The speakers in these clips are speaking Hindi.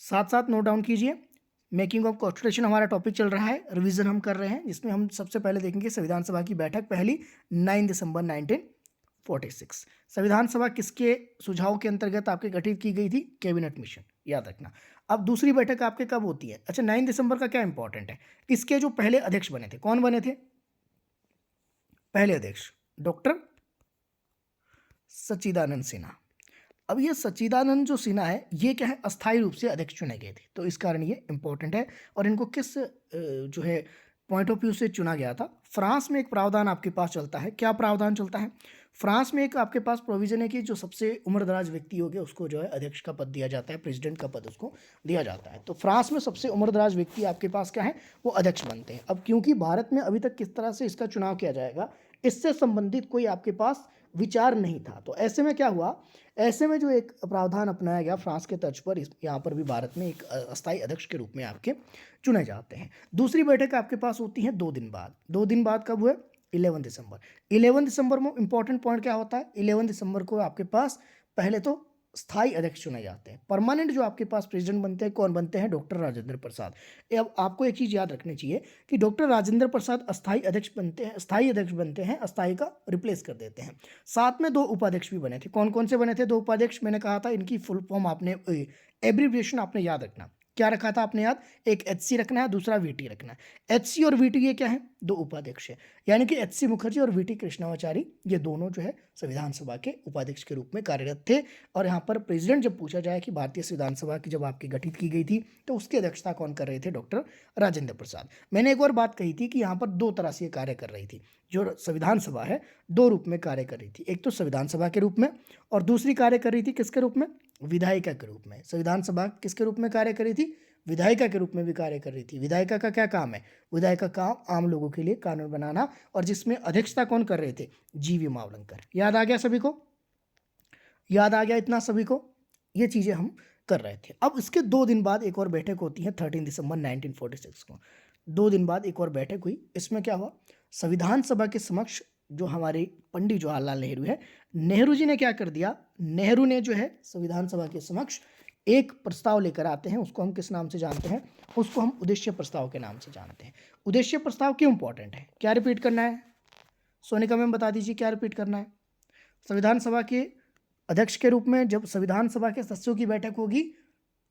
साथ साथ नोट डाउन कीजिए। मेकिंग ऑफ कॉन्स्टिट्यूशन हमारा टॉपिक चल रहा है, रिवीजन हम कर रहे हैं, जिसमें हम सबसे पहले देखेंगे संविधान सभा की बैठक पहली 9 दिसंबर 1946। संविधान सभा किसके सुझाव के अंतर्गत आपके गठित की गई थी? कैबिनेट मिशन, याद रखना। अब दूसरी बैठक आपके कब होती है? अच्छा, 9 दिसंबर का क्या इंपॉर्टेंट है? इसके जो पहले अध्यक्ष बने थे, कौन बने थे पहले अध्यक्ष? डॉक्टर सच्चिदानंद सिन्हा। अब ये सच्चिदानंद जो सिन्हा है, ये क्या है, अस्थायी रूप से अध्यक्ष चुने गए थे, तो इस कारण ये इंपॉर्टेंट है। और इनको किस जो है पॉइंट ऑफ व्यू से चुना गया था? फ्रांस में एक प्रावधान आपके पास चलता है। क्या प्रावधान चलता है फ्रांस में? एक आपके पास प्रोविजन है कि जो सबसे उम्रदराज व्यक्ति हो गया उसको जो है अध्यक्ष का पद दिया जाता है, प्रेसिडेंट का पद उसको दिया जाता है। तो फ्रांस में सबसे उम्रदराज व्यक्ति आपके पास क्या है, वो अध्यक्ष बनते हैं। अब क्योंकि भारत में अभी तक किस तरह से इसका चुनाव किया जाएगा, इससे संबंधित कोई आपके पास विचार नहीं था। तो ऐसे में क्या हुआ, ऐसे में जो एक प्रावधान अपनाया गया फ्रांस के तर्ज पर, यहाँ पर भी भारत में एक अस्थायी अध्यक्ष के रूप में आपके चुने जाते हैं। दूसरी बैठक आपके पास होती है 2 दिन बाद। 2 दिन बाद कब हुए? 11 दिसंबर। 11 दिसंबर में इंपॉर्टेंट पॉइंट क्या होता है? 11 दिसंबर को आपके पास पहले तो स्थायी अध्यक्ष चुने जाते हैं। परमानेंट जो आपके पास प्रेसिडेंट बनते हैं, कौन बनते हैं? डॉक्टर राजेंद्र प्रसाद। अब आपको एक चीज़ याद रखनी चाहिए कि डॉक्टर राजेंद्र प्रसाद अस्थायी अध्यक्ष बनते हैं, स्थायी अध्यक्ष बनते हैं, अस्थायी का रिप्लेस कर देते हैं। साथ में 2 उपाध्यक्ष भी बने थे। कौन कौन से बने थे 2 उपाध्यक्ष? मैंने कहा था इनकी फुल फॉर्म आपने एब्रीविएशन आपने याद रखना। क्या रखा था आपने याद? एक एचसी रखना है, दूसरा वीटी रखना है। एचसी और वीटी ये क्या है? 2 उपाध्यक्ष है, यानी कि एचसी मुखर्जी और वीटी कृष्णाचारी, ये दोनों जो है संविधान सभा के उपाध्यक्ष के रूप में कार्यरत थे। और यहाँ पर प्रेसिडेंट जब पूछा जाए कि भारतीय संविधान सभा की जब आपकी गठित की गई थी तो उसकी अध्यक्षता कौन कर रहे थे? डॉक्टर राजेंद्र प्रसाद। मैंने एक और बात कही थी कि यहाँ पर 2 तरह से कार्य कर रही थी। जो संविधान सभा है 2 रूप में कार्य कर रही थी, एक तो संविधान सभा के रूप में, और दूसरी कार्य कर रही थी किसके रूप में? विधायिका के रूप में। संविधान सभा किसके रूप में कार्य कर रही थी? विधायिका के रूप में भी कार्य कर रही थी। विधायिका का क्या काम है? विधायिका का काम आम लोगों के लिए कानून बनाना, और जिसमें अध्यक्षता कौन कर रहे थे? जीवी मावलंकर। याद आ गया सभी को? याद आ गया इतना सभी को? ये चीज़ें हम कर रहे थे। अब इसके 2 दिन बाद एक और बैठक होती है 13 दिसंबर 1946 को। 2 दिन बाद एक और बैठक हुई। इसमें क्या हुआ? संविधान सभा के समक्ष जो हमारे पंडित जवाहरलाल नेहरू है, नेहरू जी ने क्या कर दिया? नेहरू ने जो है संविधान सभा के समक्ष एक प्रस्ताव लेकर आते हैं। उसको हम किस नाम से जानते हैं? उसको हम उद्देश्य प्रस्ताव के नाम से जानते हैं। उद्देश्य प्रस्ताव क्यों इंपॉर्टेंट है? क्या रिपीट करना है? सोनिका मैम बता दीजिए, क्या रिपीट करना है? संविधान सभा के अध्यक्ष के रूप में जब संविधान सभा के सदस्यों की बैठक होगी,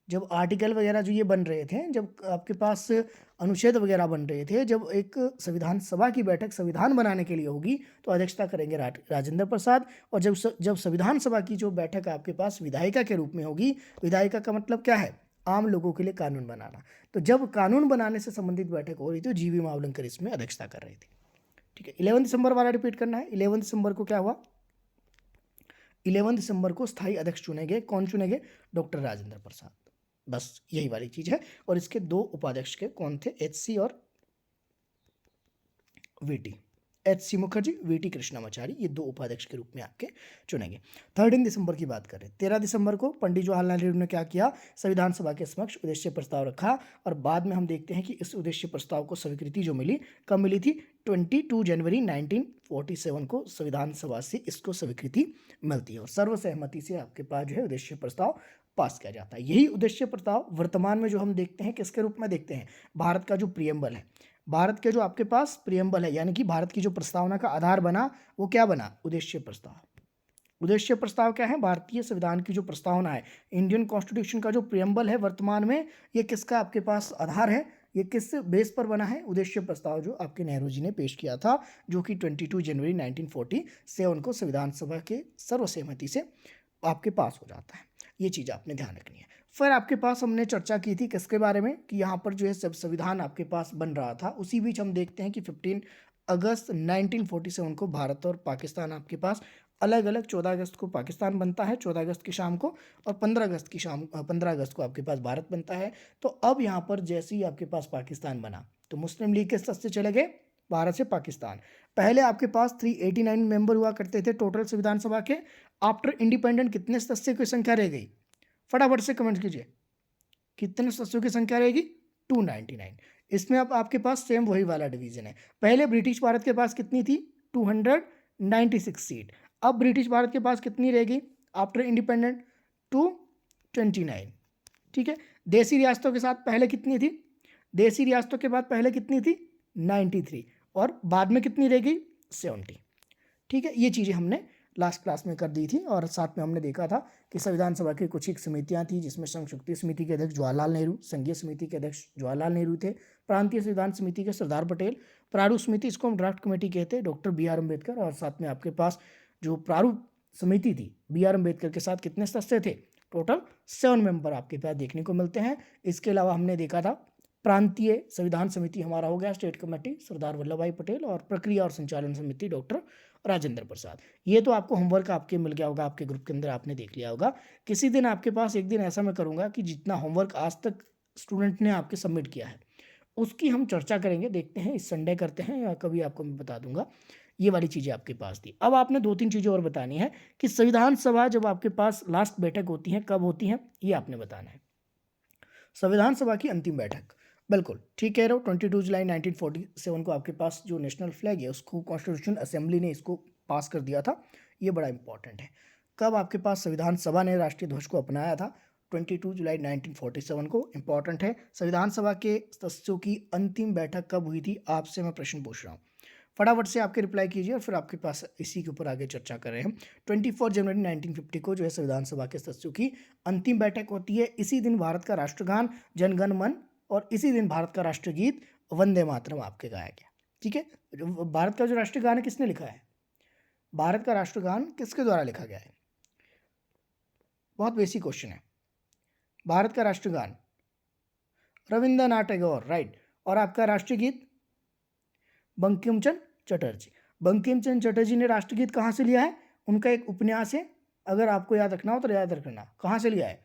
जब आर्टिकल वगैरह जो ये बन रहे थे, जब आपके पास अनुच्छेद वगैरह बन रहे थे, जब एक संविधान सभा की बैठक संविधान बनाने के लिए होगी तो अध्यक्षता करेंगे राजेंद्र प्रसाद। और जब संविधान सभा की जो बैठक आपके पास विधायिका के रूप में होगी, विधायिका का मतलब क्या है? आम लोगों के लिए कानून बनाना। तो जब कानून बनाने से संबंधित बैठक हो रही थी, जीवी मावलंकर इसमें अध्यक्षता कर रहे थे। ठीक है, 11 दिसंबर वाला रिपीट करना है। 11 दिसंबर को क्या हुआ? 11 दिसंबर को स्थायी अध्यक्ष चुने गए। कौन चुने गए? डॉक्टर राजेंद्र प्रसाद। बस यही वाली चीज है। और इसके 2 उपाध्यक्ष के कौन थे? एचसी और VT. HC Mukherjee, VT Krishnamachari, ये 2 उपाध्यक्ष के रूप में आपके चुनेंगे। 13 दिसंबर की बात करें, 13 दिसंबर को पंडित जवाहरलाल नेहरू ने क्या किया? संविधान सभा के समक्ष उद्देश्य प्रस्ताव रखा। और बाद में हम देखते हैं कि इस उद्देश्य प्रस्ताव को स्वीकृति जो मिली, कब मिली थी? 22 जनवरी 1947 को संविधान सभा से इसको स्वीकृति मिलती है, और सर्वसहमति से आपके पास जो है उद्देश्य प्रस्ताव पास किया जाता है। यही उद्देश्य प्रस्ताव वर्तमान में जो हम देखते हैं किसके रूप में देखते हैं? भारत का जो प्रियम्बल है, भारत के जो आपके पास प्रियम्बल है, यानी कि भारत की जो प्रस्तावना का आधार बना, वो क्या बना? उद्देश्य प्रस्ताव। उद्देश्य प्रस्ताव क्या है? भारतीय संविधान की जो प्रस्तावना है, इंडियन कॉन्स्टिट्यूशन का जो प्रियम्बल है वर्तमान में, ये किसका आपके पास आधार है? ये किस बेस पर बना है? उद्देश्य प्रस्ताव जो आपके नेहरू जी ने पेश किया था, जो कि 22 जनवरी 1947 को संविधान सभा के सर्वसहमति से आपके पास हो जाता है। ये चीज़ आपने ध्यान रखनी है। फिर आपके पास हमने चर्चा की थी किसके बारे में, कि यहाँ पर जो है सब संविधान आपके पास बन रहा था। उसी बीच हम देखते हैं कि 15 अगस्त 1947 को भारत और पाकिस्तान आपके पास अलग अलग, 14 अगस्त को पाकिस्तान बनता है 14 अगस्त की शाम को, और 15 अगस्त को आपके पास भारत बनता है। तो अब यहाँ पर जैसे ही आपके पास पाकिस्तान बना तो मुस्लिम लीग के सदस्य चले गए भारत से पाकिस्तान। पहले आपके पास 389 मेंबर हुआ करते थे टोटल संविधान सभा के। आफ्टर इंडिपेंडेंट कितने सदस्यों की संख्या रह गई? फटाफट से कमेंट कीजिए, कितने सदस्यों की संख्या रहेगी? 299। इसमें अब आपके पास सेम वही वाला डिवीजन है। पहले ब्रिटिश भारत के पास कितनी थी? 296 सीट। अब ब्रिटिश भारत के पास कितनी रहेगी आफ्टर इंडिपेंडेंट? 229। ठीक है। देसी रियासतों के साथ पहले कितनी थी? देसी रियासतों के बाद पहले कितनी थी? 93 और बाद में कितनी रह गई? 70। ठीक है, ये चीज़ें हमने लास्ट क्लास में कर दी थी और साथ में हमने देखा था कि संविधान सभा की कुछ एक समितियां थी जिसमें संघ शक्ति समिति के अध्यक्ष जवाहरलाल नेहरू, संघीय समिति के अध्यक्ष जवाहरलाल नेहरू थे, प्रांतीय संविधान समिति के सरदार पटेल, प्रारूप समिति इसको हम ड्राफ्ट कमेटी कहते हैं डॉक्टर बी आर अम्बेडकर, और साथ में आपके पास जो प्रारूप समिति थी बी आर अम्बेडकर के साथ कितने सदस्य थे? टोटल 7 मेंबर आपके पास देखने को मिलते हैं। इसके अलावा हमने देखा था प्रांतीय संविधान समिति हमारा हो गया स्टेट कमेटी सरदार वल्लभ भाई पटेल, और प्रक्रिया और संचालन समिति डॉक्टर राजेंद्र प्रसाद। ये तो आपको होमवर्क आपके मिल गया होगा, आपके ग्रुप के अंदर आपने देख लिया होगा। किसी दिन आपके पास एक दिन ऐसा मैं करूँगा कि जितना होमवर्क आज तक स्टूडेंट ने आपके सबमिट किया है उसकी हम चर्चा करेंगे, देखते हैं इस संडे करते हैं या कभी आपको मैं बता दूंगा। ये वाली चीज़ें आपके पास थी। अब आपने 2-3 चीज़ें और बतानी है कि संविधान सभा जब आपके पास लास्ट बैठक होती है कब होती है, ये आपने बताना है। संविधान सभा की अंतिम बैठक, बिल्कुल ठीक कह रहे हो, 22 जुलाई 1947 को आपके पास जो नेशनल फ्लैग है उसको कॉन्स्टिट्यूशन असेंबली ने इसको पास कर दिया था। ये बड़ा इंपॉर्टेंट है। कब आपके पास संविधान सभा ने राष्ट्रीय ध्वज को अपनाया था? 22 जुलाई 1947 को। इंपॉर्टेंट है। संविधान सभा के सदस्यों की अंतिम बैठक कब हुई थी? आपसे मैं प्रश्न पूछ रहा हूँ, फटाफट से आपके रिप्लाई कीजिए और फिर आपके पास इसी के ऊपर आगे चर्चा कर रहे हैं। 24 जनवरी 1950 को जो है संविधान सभा के सदस्यों की अंतिम बैठक होती है। इसी दिन भारत का राष्ट्रगान जन गण मन और इसी दिन भारत का राष्ट्रगीत वंदे मातरम आपके गाया गया। ठीक है, भारत का जो राष्ट्रगान है किसने लिखा है? भारत का राष्ट्रगान किसके द्वारा लिखा गया है? बहुत बेसिक क्वेश्चन है। भारत का राष्ट्रगान रविंद्रनाथ टैगोर, राइट। और आपका राष्ट्रगीत बंकिम चंद्र चटर्जी। बंकिम चंद्र चटर्जी ने राष्ट्रगीत कहाँ से लिया है? उनका एक उपन्यास है, अगर आपको याद रखना हो तो याद रखना कहाँ से लिया है,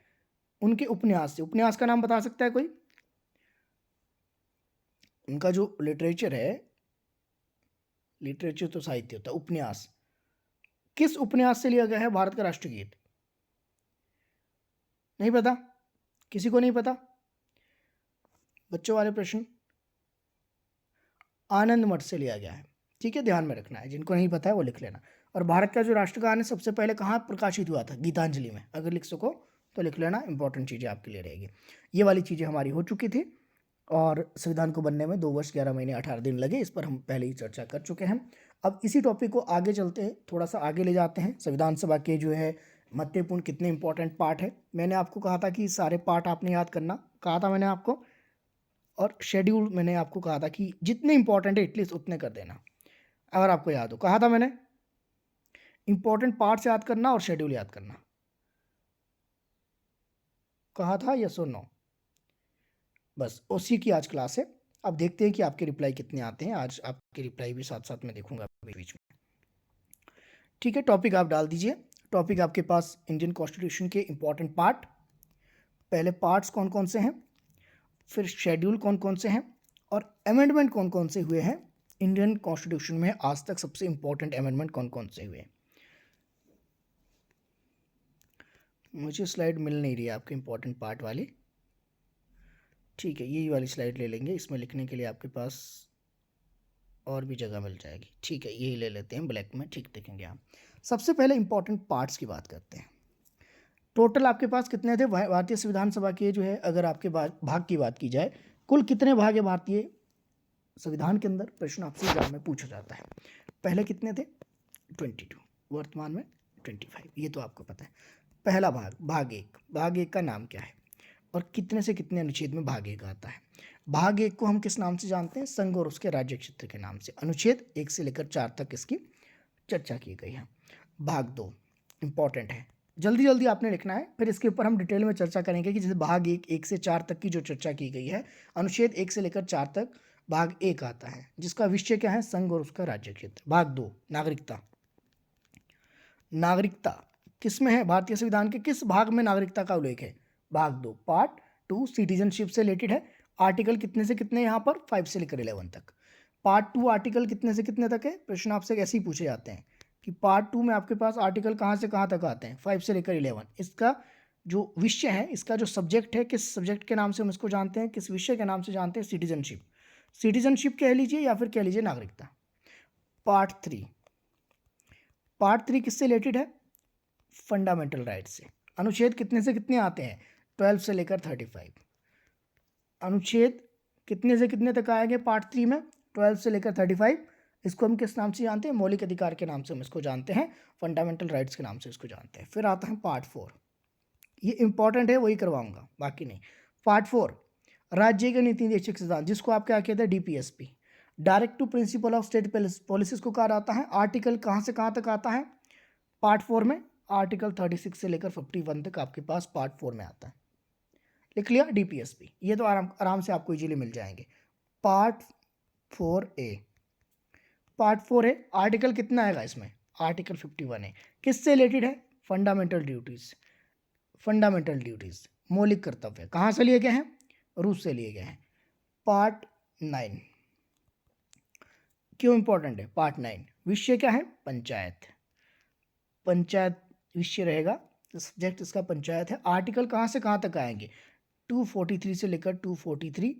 उनके उपन्यास से। उपन्यास का नाम बता सकता है कोई? उनका जो लिटरेचर है, लिटरेचर तो साहित्य होता है, उपन्यास, किस उपन्यास से लिया गया है भारत का राष्ट्रगीत? नहीं पता? किसी को नहीं पता? बच्चों वाले प्रश्न, आनंद मठ से लिया गया है। ठीक है, ध्यान में रखना है, जिनको नहीं पता है वो लिख लेना। और भारत का जो राष्ट्रगान है सबसे पहले कहाँ प्रकाशित हुआ था? गीतांजलि में। अगर लिख सको तो लिख लेना, इंपॉर्टेंट चीज़ें आपके लिए रहेगी। ये वाली चीज़ें हमारी हो चुकी थी और संविधान को बनने में 2 वर्ष 11 महीने 18 दिन लगे, इस पर हम पहले ही चर्चा कर चुके हैं। अब इसी टॉपिक को आगे चलते हैं, थोड़ा सा आगे ले जाते हैं। संविधान सभा के जो है महत्वपूर्ण कितने इंपॉर्टेंट पार्ट है, मैंने आपको कहा था कि सारे पार्ट आपने याद करना, कहा था मैंने आपको। और शेड्यूल मैंने आपको कहा था कि जितने इंपॉर्टेंट है एटलीस्ट उतने कर देना, अगर आपको याद हो। कहा था मैंने इंपॉर्टेंट पार्ट्स याद करना और शेड्यूल याद करना, कहा था, यस और नो? बस उसी की आज क्लास है। अब देखते हैं कि आपके रिप्लाई कितने आते हैं। आज आपके रिप्लाई भी साथ साथ में देखूंगा बीच में। ठीक है, टॉपिक आप डाल दीजिए। टॉपिक आपके पास इंडियन कॉन्स्टिट्यूशन के इंपॉर्टेंट पार्ट, पहले पार्ट्स कौन कौन से हैं, फिर शेड्यूल कौन कौन से हैं, और अमेंडमेंट कौन कौन से हुए हैं इंडियन कॉन्स्टिट्यूशन में आज तक, सबसे इंपॉर्टेंट अमेंडमेंट कौन कौन से हुए हैं। मुझे स्लाइड मिल नहीं रही है आपके इंपॉर्टेंट पार्ट वाली। ठीक है, यही वाली स्लाइड ले लेंगे, इसमें लिखने के लिए आपके पास और भी जगह मिल जाएगी। ठीक है, यही ले लेते हैं ब्लैक में, ठीक दिखेंगे आप। सबसे पहले इंपॉर्टेंट पार्ट्स की बात करते हैं। टोटल आपके पास कितने थे भारतीय संविधान सभा के, जो है अगर आपके भाग की बात की जाए, कुल कितने भाग है भारतीय संविधान के अंदर? प्रश्न आपसे एग्जाम में पूछा जाता है। पहले कितने थे? 22, वर्तमान में 25, ये तो आपको पता है। पहला भाग, भाग एक, भाग एक का नाम क्या है और कितने से कितने अनुच्छेद में भाग एक आता है? भाग एक को हम किस नाम से जानते हैं? संघ और उसके राज्य क्षेत्र के नाम से। अनुच्छेद 1 से लेकर 4 तक इसकी चर्चा की गई है। भाग 2 इंपॉर्टेंट है, जल्दी जल्दी आपने लिखना है, फिर इसके ऊपर हम डिटेल में चर्चा करेंगे कि जैसे भाग 1 से 4 तक की जो चर्चा की गई है, अनुच्छेद 1 से लेकर 4 तक भाग 1 आता है, जिसका विषय क्या है? संघ और उसका राज्य क्षेत्र। भाग 2 नागरिकता। नागरिकता किस में है? भारतीय संविधान के किस भाग में नागरिकता का उल्लेख है? भाग 2 पार्ट 2 सिटीजनशिप से रिलेटेड है। आर्टिकल कितने से कितने यहाँ पर? 5 से लेकर 11 तक। पार्ट 2 आर्टिकल कितने से कितने तक है? प्रश्न आपसे ऐसे ही पूछे जाते हैं कि पार्ट 2 में आपके पास आर्टिकल कहाँ से कहाँ तक आते हैं? 5 से लेकर 11। इसका जो विषय है, इसका जो सब्जेक्ट है, किस सब्जेक्ट के नाम से हम इसको जानते हैं, किस विषय के नाम से जानते हैं? सिटीजनशिप। सिटीजनशिप कह लीजिए या फिर कह लीजिए नागरिकता। पार्ट 3, पार्ट 3 किससे रिलेटेड है? फंडामेंटल राइट से। अनुच्छेद कितने से कितने आते हैं? 12 से लेकर 35। अनुच्छेद कितने से कितने तक आएंगे पार्ट 3 में? 12 से लेकर 35। इसको हम किस नाम से जानते हैं? मौलिक अधिकार के नाम से हम इसको जानते हैं, फंडामेंटल राइट्स के नाम से इसको जानते हैं। फिर आता है पार्ट 4, ये इंपॉर्टेंट है, वही करवाऊंगा, बाकी नहीं। पार्ट 4, राज्य के नीति निर्देशक सिद्धांत, जिसको आप क्या कहते हैं? DPSP, direct to principle of state policies को कहा जाता है। आर्टिकल कहाँ से कहाँ तक आता है पार्ट 4 में? आर्टिकल 36 से लेकर 51 तक आपके पास पार्ट 4 में आता है। लिख लिया डीपीएसपी, ये तो आराम से आपको इजीली मिल जाएंगे। Part 4A, part 4A article कितना आएगा इसमें? आर्टिकल 51 है। किससे रिलेटेड है? फंडामेंटल ड्यूटीज, फंडामेंटल ड्यूटीज, मौलिक कर्तव्य। कहाँ से लिए गए हैं? रूस से लिए गए हैं। पार्ट 9 क्यों इंपॉर्टेंट है? पार्ट 9 विषय क्या है? पंचायत, पंचायत विषय रहेगा, सब्जेक्ट इसका पंचायत है। आर्टिकल कहाँ से कहाँ तक आएंगे? 243 से लेकर 243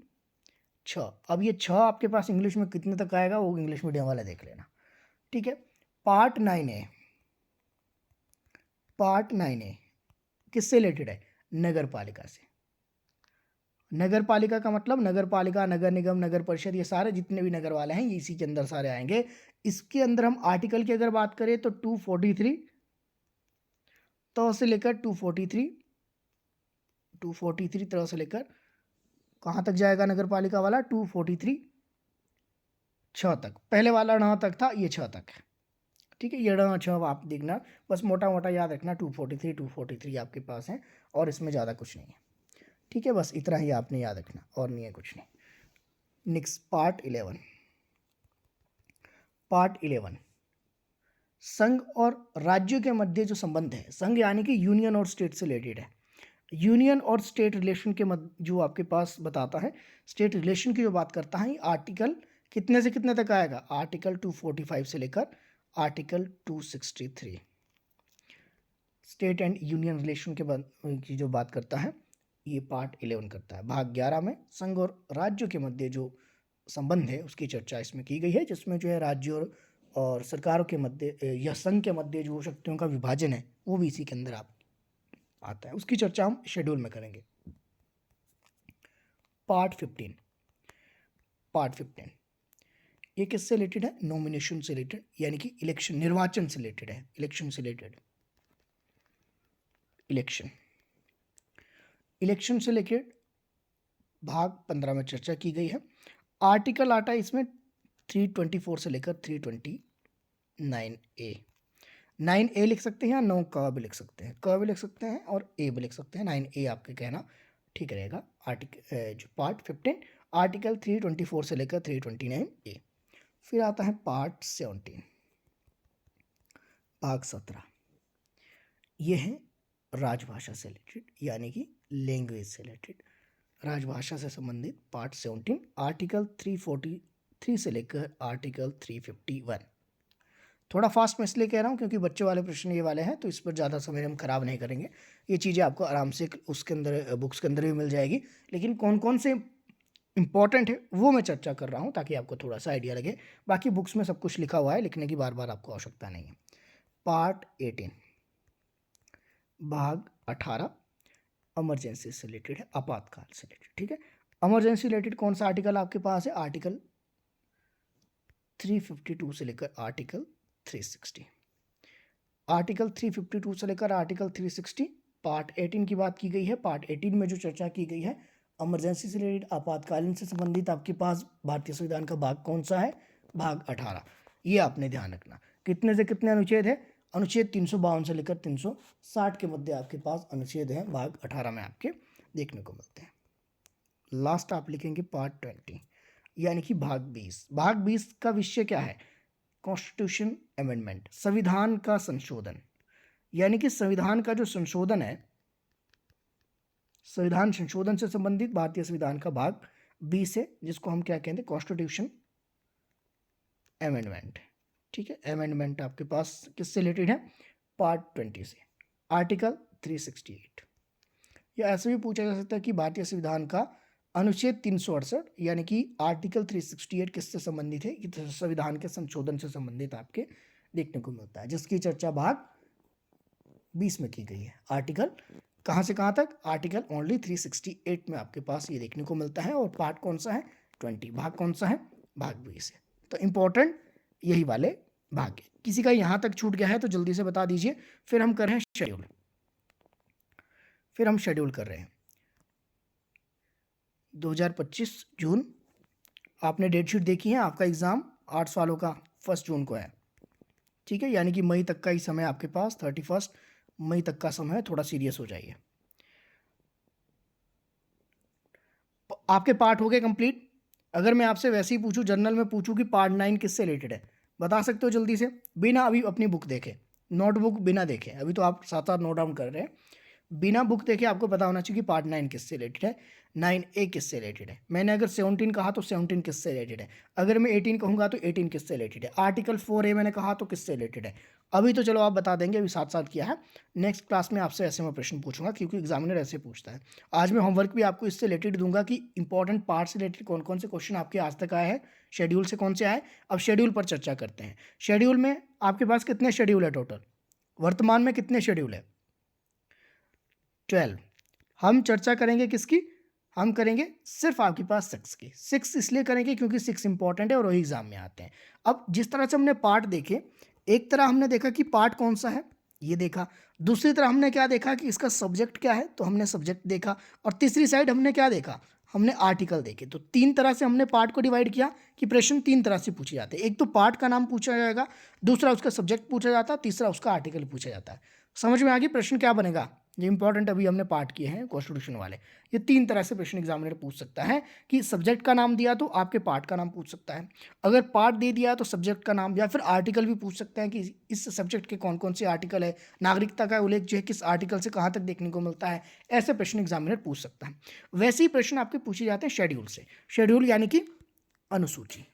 6। अब ये 6 आपके पास इंग्लिश में कितने तक आएगा वो इंग्लिश मीडियम वाला देख लेना, ठीक है। पार्ट 9A, पार्ट 9A किससे रिलेटेड है? नगर पालिका से। नगर पालिका का मतलब नगर पालिका, नगर निगम, नगर परिषद, ये सारे जितने भी नगर वाले हैं ये इसी के अंदर सारे आएंगे। इसके अंदर हम आर्टिकल की अगर बात करें तो 243 तो से लेकर 243 तरह से लेकर कहाँ तक जाएगा नगर पालिका वाला? 243 6 तक। पहले वाला 9 तक था, ये 6 तक है, ठीक है। ये 9 6 आप देखना, बस मोटा मोटा याद रखना। 243 आपके पास है और इसमें ज़्यादा कुछ नहीं है, ठीक है। बस इतना ही आपने याद रखना और नहीं है कुछ नहीं। नेक्स्ट पार्ट 11, पार्ट 11 संघ और राज्यों के मध्य जो संबंध है, संघ यानी कि यूनियन और स्टेट से रिलेटेड है। यूनियन और स्टेट रिलेशन के जो आपके पास बताता है, स्टेट रिलेशन की जो बात करता है, आर्टिकल कितने से कितने तक आएगा? आर्टिकल 245 से लेकर article 263 state and union relation की जो बात करता है, ये पार्ट 11 करता है। भाग 11 में संघ और राज्यों के मध्य जो संबंध है उसकी चर्चा इसमें की गई है, जिसमें जो है राज्यों और सरकारों के मध्य या संघ के मध्य जो शक्तियों का विभाजन है वो भी इसी के अंदर आता है। उसकी चर्चा हम शेड्यूल में करेंगे। पार्ट 15, पार्ट 15 ये किससे रिलेटेड है? नॉमिनेशन से रिलेटेड, यानी कि इलेक्शन, निर्वाचन से रिलेटेड है। इलेक्शन से रिलेटेड, इलेक्शन से रिलेटेड भाग 15 में चर्चा की गई है। आर्टिकल आता है इसमें 324 से लेकर 329A। 9A लिख सकते हैं या 9 क भी लिख सकते हैं, क भी लिख सकते हैं और ए भी लिख सकते हैं। 9A आपके कहना ठीक रहेगा। आर्टिकल जो पार्ट 15 आर्टिकल 324 से लेकर 329A। फिर आता है पार्ट 17, भाग 17, ये है राजभाषा से रिलेटेड, यानी कि लैंग्वेज से रिलेटेड, राजभाषा से संबंधित। पार्ट 17 आर्टिकल 343 से लेकर आर्टिकल 351। थोड़ा फास्ट मैं इसलिए कह रहा हूँ क्योंकि बच्चे वाले प्रश्न ये वाले हैं, तो इस पर ज़्यादा समय हम खराब नहीं करेंगे। ये चीज़ें आपको आराम से उसके अंदर बुक्स के अंदर भी मिल जाएगी, लेकिन कौन कौन से इंपॉर्टेंट है वो मैं चर्चा कर रहा हूँ ताकि आपको थोड़ा सा आइडिया लगे। बाकी बुक्स में सब कुछ लिखा हुआ है, लिखने की बार बार आपको आवश्यकता नहीं है। पार्ट 18, भाग 18 इमरजेंसी से रिलेटेड है, आपातकाल से रिलेटेड, ठीक है। इमरजेंसी रिलेटेड कौन सा आर्टिकल आपके पास है? आर्टिकल 352 से लेकर आर्टिकल 360। आर्टिकल 352 से लेकर आर्टिकल 360 पार्ट 18 की बात की गई है। पार्ट 18 में जो चर्चा की गई है इमरजेंसी से रिलेटेड, आपातकालीन से संबंधित, आपके पास भारतीय संविधान का भाग कौन सा है? भाग 18। ये आपने ध्यान रखना। कितने से कितने अनुच्छेद है? अनुच्छेद 352 से लेकर 360 के मध्य आपके पास अनुच्छेद है भाग 18 में आपके देखने को मिलते हैं। लास्ट आप लिखेंगे पार्ट 20, यानी कि भाग 20। भाग 20 का विषय क्या है? कॉन्स्टिट्यूशन अमेंडमेंट, संविधान का संशोधन, यानी कि संविधान का जो संशोधन है, संविधान संशोधन से संबंधित भारतीय संविधान का भाग 20 है, जिसको हम क्या कहते हैं? कॉन्स्टिट्यूशन अमेंडमेंट, ठीक है। अमेंडमेंट आपके पास किससे रिलेटेड है? पार्ट 20 से, आर्टिकल 368। या ऐसे भी पूछा जा सकता है कि भारतीय संविधान का अनुच्छेद 368 यानी कि आर्टिकल 368 किससे संबंधित है? ये संविधान के संशोधन से संबंधित आपके देखने को मिलता है, जिसकी चर्चा भाग 20 में की गई है, आर्टिकल कहाँ से कहाँ तक? आर्टिकल ओनली 368 में आपके पास ये देखने को मिलता है। और पार्ट कौन सा है? 20। भाग कौन सा है? भाग 20 है। तो इंपॉर्टेंट यही वाले भाग है। किसी का यहाँ तक छूट गया है तो जल्दी से बता दीजिए। फिर हम कर रहे हैं शेड्यूल। फिर हम शेड्यूल कर रहे हैं 2025 जून। आपने डेट शीट देखी है। आपका एग्ज़ाम 8 सालों का 1 जून को है, ठीक है। यानी कि मई तक का ही समय आपके पास, 31 मई तक का समय है। थोड़ा सीरियस हो जाइए। आपके पार्ट हो गए कंप्लीट। अगर मैं आपसे वैसे ही पूछूं, जनरल में पूछूं कि पार्ट 9 किससे रिलेटेड है, बता सकते हो जल्दी से, बिना अभी अपनी बुक देखे, नोटबुक बिना देखे। अभी तो आप साथ साथ नोट डाउन कर रहे हैं। बिना बुक देखे आपको पता होना चाहिए कि पार्ट 9 किससे रिलेटेड है, 9A किससे रिलेटेड है। मैंने अगर 17 कहा तो 17 किससे रिलेटेड है। अगर मैं 18 कहूँगा तो 18 किससे रिलेटेड है। आर्टिकल 4A मैंने कहा तो किससे रिलेटेड है। अभी तो चलो आप बता देंगे, अभी साथ साथ किया है। नेक्स्ट क्लास में आपसे ऐसे मैं प्रश्न पूछूंगा, क्योंकि एग्जामिनर ऐसे पूछता है। आज मैं होमवर्क भी आपको इससे रिलेटेड दूंगा कि इंपॉर्टेंट पार्ट से रिलेटेड कौन कौन से क्वेश्चन आपके आज तक आए हैं, शेड्यूल से कौन से आए। अब शेड्यूल पर चर्चा करते हैं। शेड्यूल में आपके पास कितने शेड्यूल है टोटल? वर्तमान में कितने शेड्यूल है? 12। हम चर्चा करेंगे किसकी? हम करेंगे सिर्फ आपके पास 6 की। 6 इसलिए करेंगे क्योंकि 6 इंपॉर्टेंट है और वही एग्जाम में आते हैं। अब जिस तरह से हमने पार्ट देखे, एक तरह हमने देखा कि पार्ट कौन सा है, ये देखा। दूसरी तरह हमने क्या देखा कि इसका सब्जेक्ट क्या है, तो हमने सब्जेक्ट देखा। और तीसरी साइड हमने क्या देखा? हमने आर्टिकल देखे। तो 3 तरह से हमने पार्ट को डिवाइड किया कि प्रश्न 3 तरह से पूछे जाते हैं। एक तो पार्ट का नाम पूछा जाएगा, दूसरा उसका सब्जेक्ट पूछा जाता है, तीसरा उसका आर्टिकल पूछा जाता है। समझ में आ गई प्रश्न क्या बनेगा? ये इंपॉर्टेंट अभी हमने पार्ट किए हैं कॉन्स्टिट्यूशन वाले। ये 3 तरह से प्रश्न एग्जामिनर पूछ सकता है कि सब्जेक्ट का नाम दिया तो आपके पार्ट का नाम पूछ सकता है। अगर पार्ट दे दिया तो सब्जेक्ट का नाम, या फिर आर्टिकल भी पूछ सकते हैं कि इस सब्जेक्ट के कौन कौन से आर्टिकल है, नागरिकता का उल्लेख जो है किस आर्टिकल से कहाँ तक देखने को मिलता है। ऐसे प्रश्न एग्जामिनर पूछ सकता है। वैसे ही प्रश्न आपके पूछे जाते हैं शेड्यूल से। शेड्यूल यानी कि अनुसूची।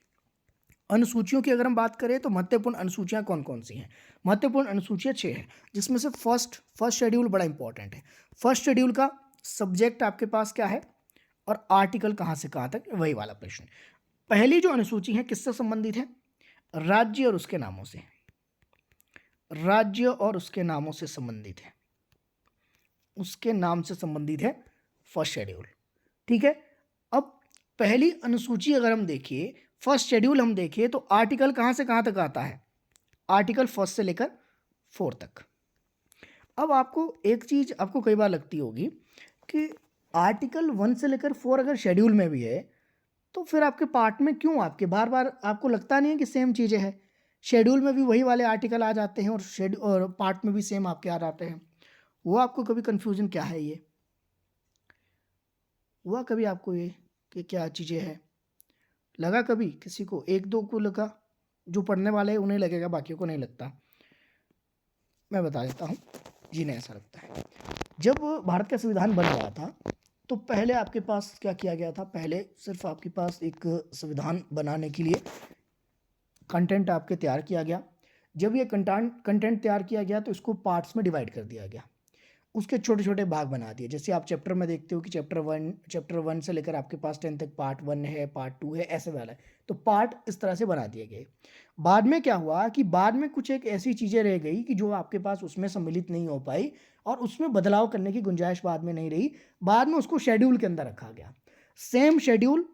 अनुसूचियों की अगर हम बात करें तो महत्वपूर्ण अनुसूचियां कौन कौन सी हैं? महत्वपूर्ण अनुसूचियां 6 हैं, जिसमें से फर्स्ट शेड्यूल बड़ा इंपॉर्टेंट है। फर्स्ट शेड्यूल का सब्जेक्ट आपके पास क्या है और आर्टिकल कहाँ से कहाँ तक, वही वाला प्रश्न। पहली जो अनुसूची है किससे संबंधित है? राज्य और उसके नामों से। राज्य और उसके नामों से संबंधित है, उसके नाम से संबंधित है फर्स्ट शेड्यूल, ठीक है। अब पहली अनुसूची अगर हम देखिए, फर्स्ट शेड्यूल हम देखिए, तो आर्टिकल कहाँ से कहाँ तक आता है? आर्टिकल 1 से लेकर 4 तक। अब आपको एक चीज़ आपको कई बार लगती होगी कि आर्टिकल 1 से लेकर 4 अगर शेड्यूल में भी है, तो फिर आपके पार्ट में क्यों आपके बार बार आपको लगता नहीं है कि सेम चीज़ें हैं? शेड्यूल में भी वही वाले आर्टिकल आ जाते हैं और पार्ट में भी सेम आपके आ जाते हैं। वो आपको कभी कन्फ्यूजन क्या है, ये हुआ कभी आपको ये कि क्या चीज़ें हैं? लगा कभी किसी को? एक दो को लगा, जो पढ़ने वाले हैं उन्हें लगेगा, बाकियों को नहीं लगता। मैं बता देता हूँ जिन्हें ऐसा लगता है। जब भारत का संविधान बन रहा था तो पहले आपके पास क्या किया गया था? पहले सिर्फ आपके पास एक संविधान बनाने के लिए कंटेंट आपके तैयार किया गया। जब ये कंटेंट तैयार किया गया तो इसको पार्ट्स में डिवाइड कर दिया गया, उसके छोटे छोटे भाग बना दिए। जैसे आप चैप्टर में देखते हो कि चैप्टर वन से लेकर आपके पास 10 तक पार्ट 1 है, पार्ट 2 है, ऐसे वाला है। तो पार्ट इस तरह से बना दिए गए। बाद में क्या हुआ कि बाद में कुछ एक ऐसी चीज़ें रह गई कि जो आपके पास उसमें सम्मिलित नहीं हो पाई, और उसमें बदलाव करने की गुंजाइश बाद में नहीं रही। बाद में उसको शेड्यूल के अंदर रखा गया। सेम शेड्यूल,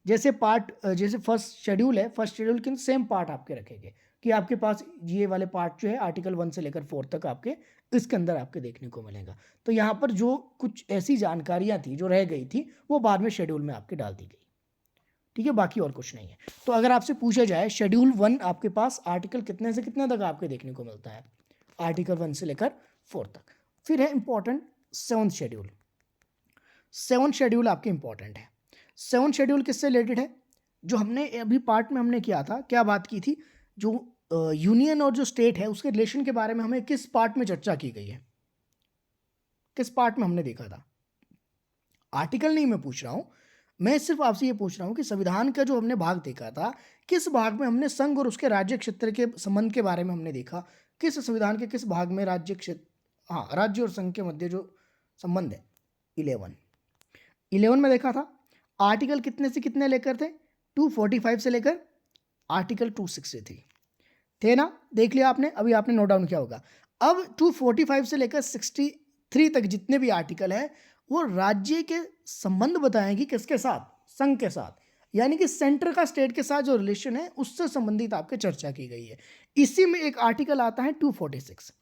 जैसे फर्स्ट शेड्यूल है, फर्स्ट शेड्यूल के सेम पार्ट आपके रखेंगे कि आपके पास ये वाले पार्ट जो है आर्टिकल 1 से लेकर 4 तक आपके इसके अंदर आपके देखने को मिलेगा। तो यहाँ पर जो कुछ ऐसी जानकारियाँ थी जो रह गई थी, वो बाद में शेड्यूल में आपके डाल दी गई, ठीक है। बाकी और कुछ नहीं है। तो अगर आपसे पूछा जाए शेड्यूल 1 आपके पास आर्टिकल कितने से कितने तक आपके देखने को मिलता है? आर्टिकल 1 से लेकर 4 तक। फिर है important 7th schedule. 7th schedule आपके इंपॉर्टेंट है। 7th शेड्यूल किससे रिलेटेड है? जो हमने अभी पार्ट में हमने किया था, क्या बात की थी, जो यूनियन और जो स्टेट है उसके रिलेशन के बारे में हमें किस पार्ट में चर्चा की गई है? किस पार्ट में हमने देखा था? आर्टिकल नहीं मैं पूछ रहा हूं, मैं सिर्फ आपसे ये पूछ रहा हूं कि संविधान का जो हमने भाग देखा था, किस भाग में हमने संघ और उसके राज्य क्षेत्र के संबंध के बारे में हमने देखा? किस संविधान के किस भाग में राज्य क्षेत्र, हाँ, राज्य और संघ के मध्य जो संबंध है? 11 में देखा था। आर्टिकल कितने से कितने लेकर थे? 245 से लेकर आर्टिकल 263 थे ना? देख लिया आपने, अभी आपने नोट डाउन किया होगा। अब 245 से लेकर 63 3 तक जितने भी आर्टिकल है वो राज्य के संबंध बताएंगी किसके साथ, संघ के साथ, यानी कि सेंटर का स्टेट के साथ जो रिलेशन है उससे संबंधित आपके चर्चा की गई है। इसी में एक आर्टिकल आता है 246।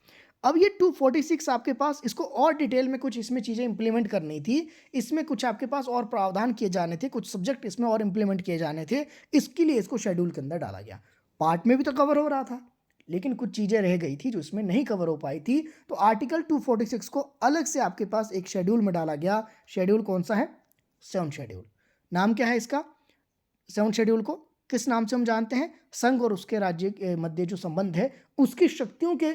अब ये 246 आपके पास, इसको और डिटेल में कुछ इसमें चीज़ें इंप्लीमेंट करनी थी, इसमें कुछ आपके पास और प्रावधान किए जाने थे, कुछ सब्जेक्ट इसमें और इंप्लीमेंट किए जाने थे, इसके लिए इसको शेड्यूल के अंदर डाला गया। पार्ट में भी तो कवर हो रहा था, लेकिन कुछ चीज़ें रह गई थी जो इसमें नहीं कवर हो पाई थी, तो आर्टिकल 246 को अलग से आपके पास एक शेड्यूल में डाला गया। शेड्यूल कौन सा है? 7 शेड्यूल। नाम क्या है इसका? 7 शेड्यूल को किस नाम से हम जानते हैं? संघ और उसके राज्य के मध्य जो संबंध है उसकी शक्तियों के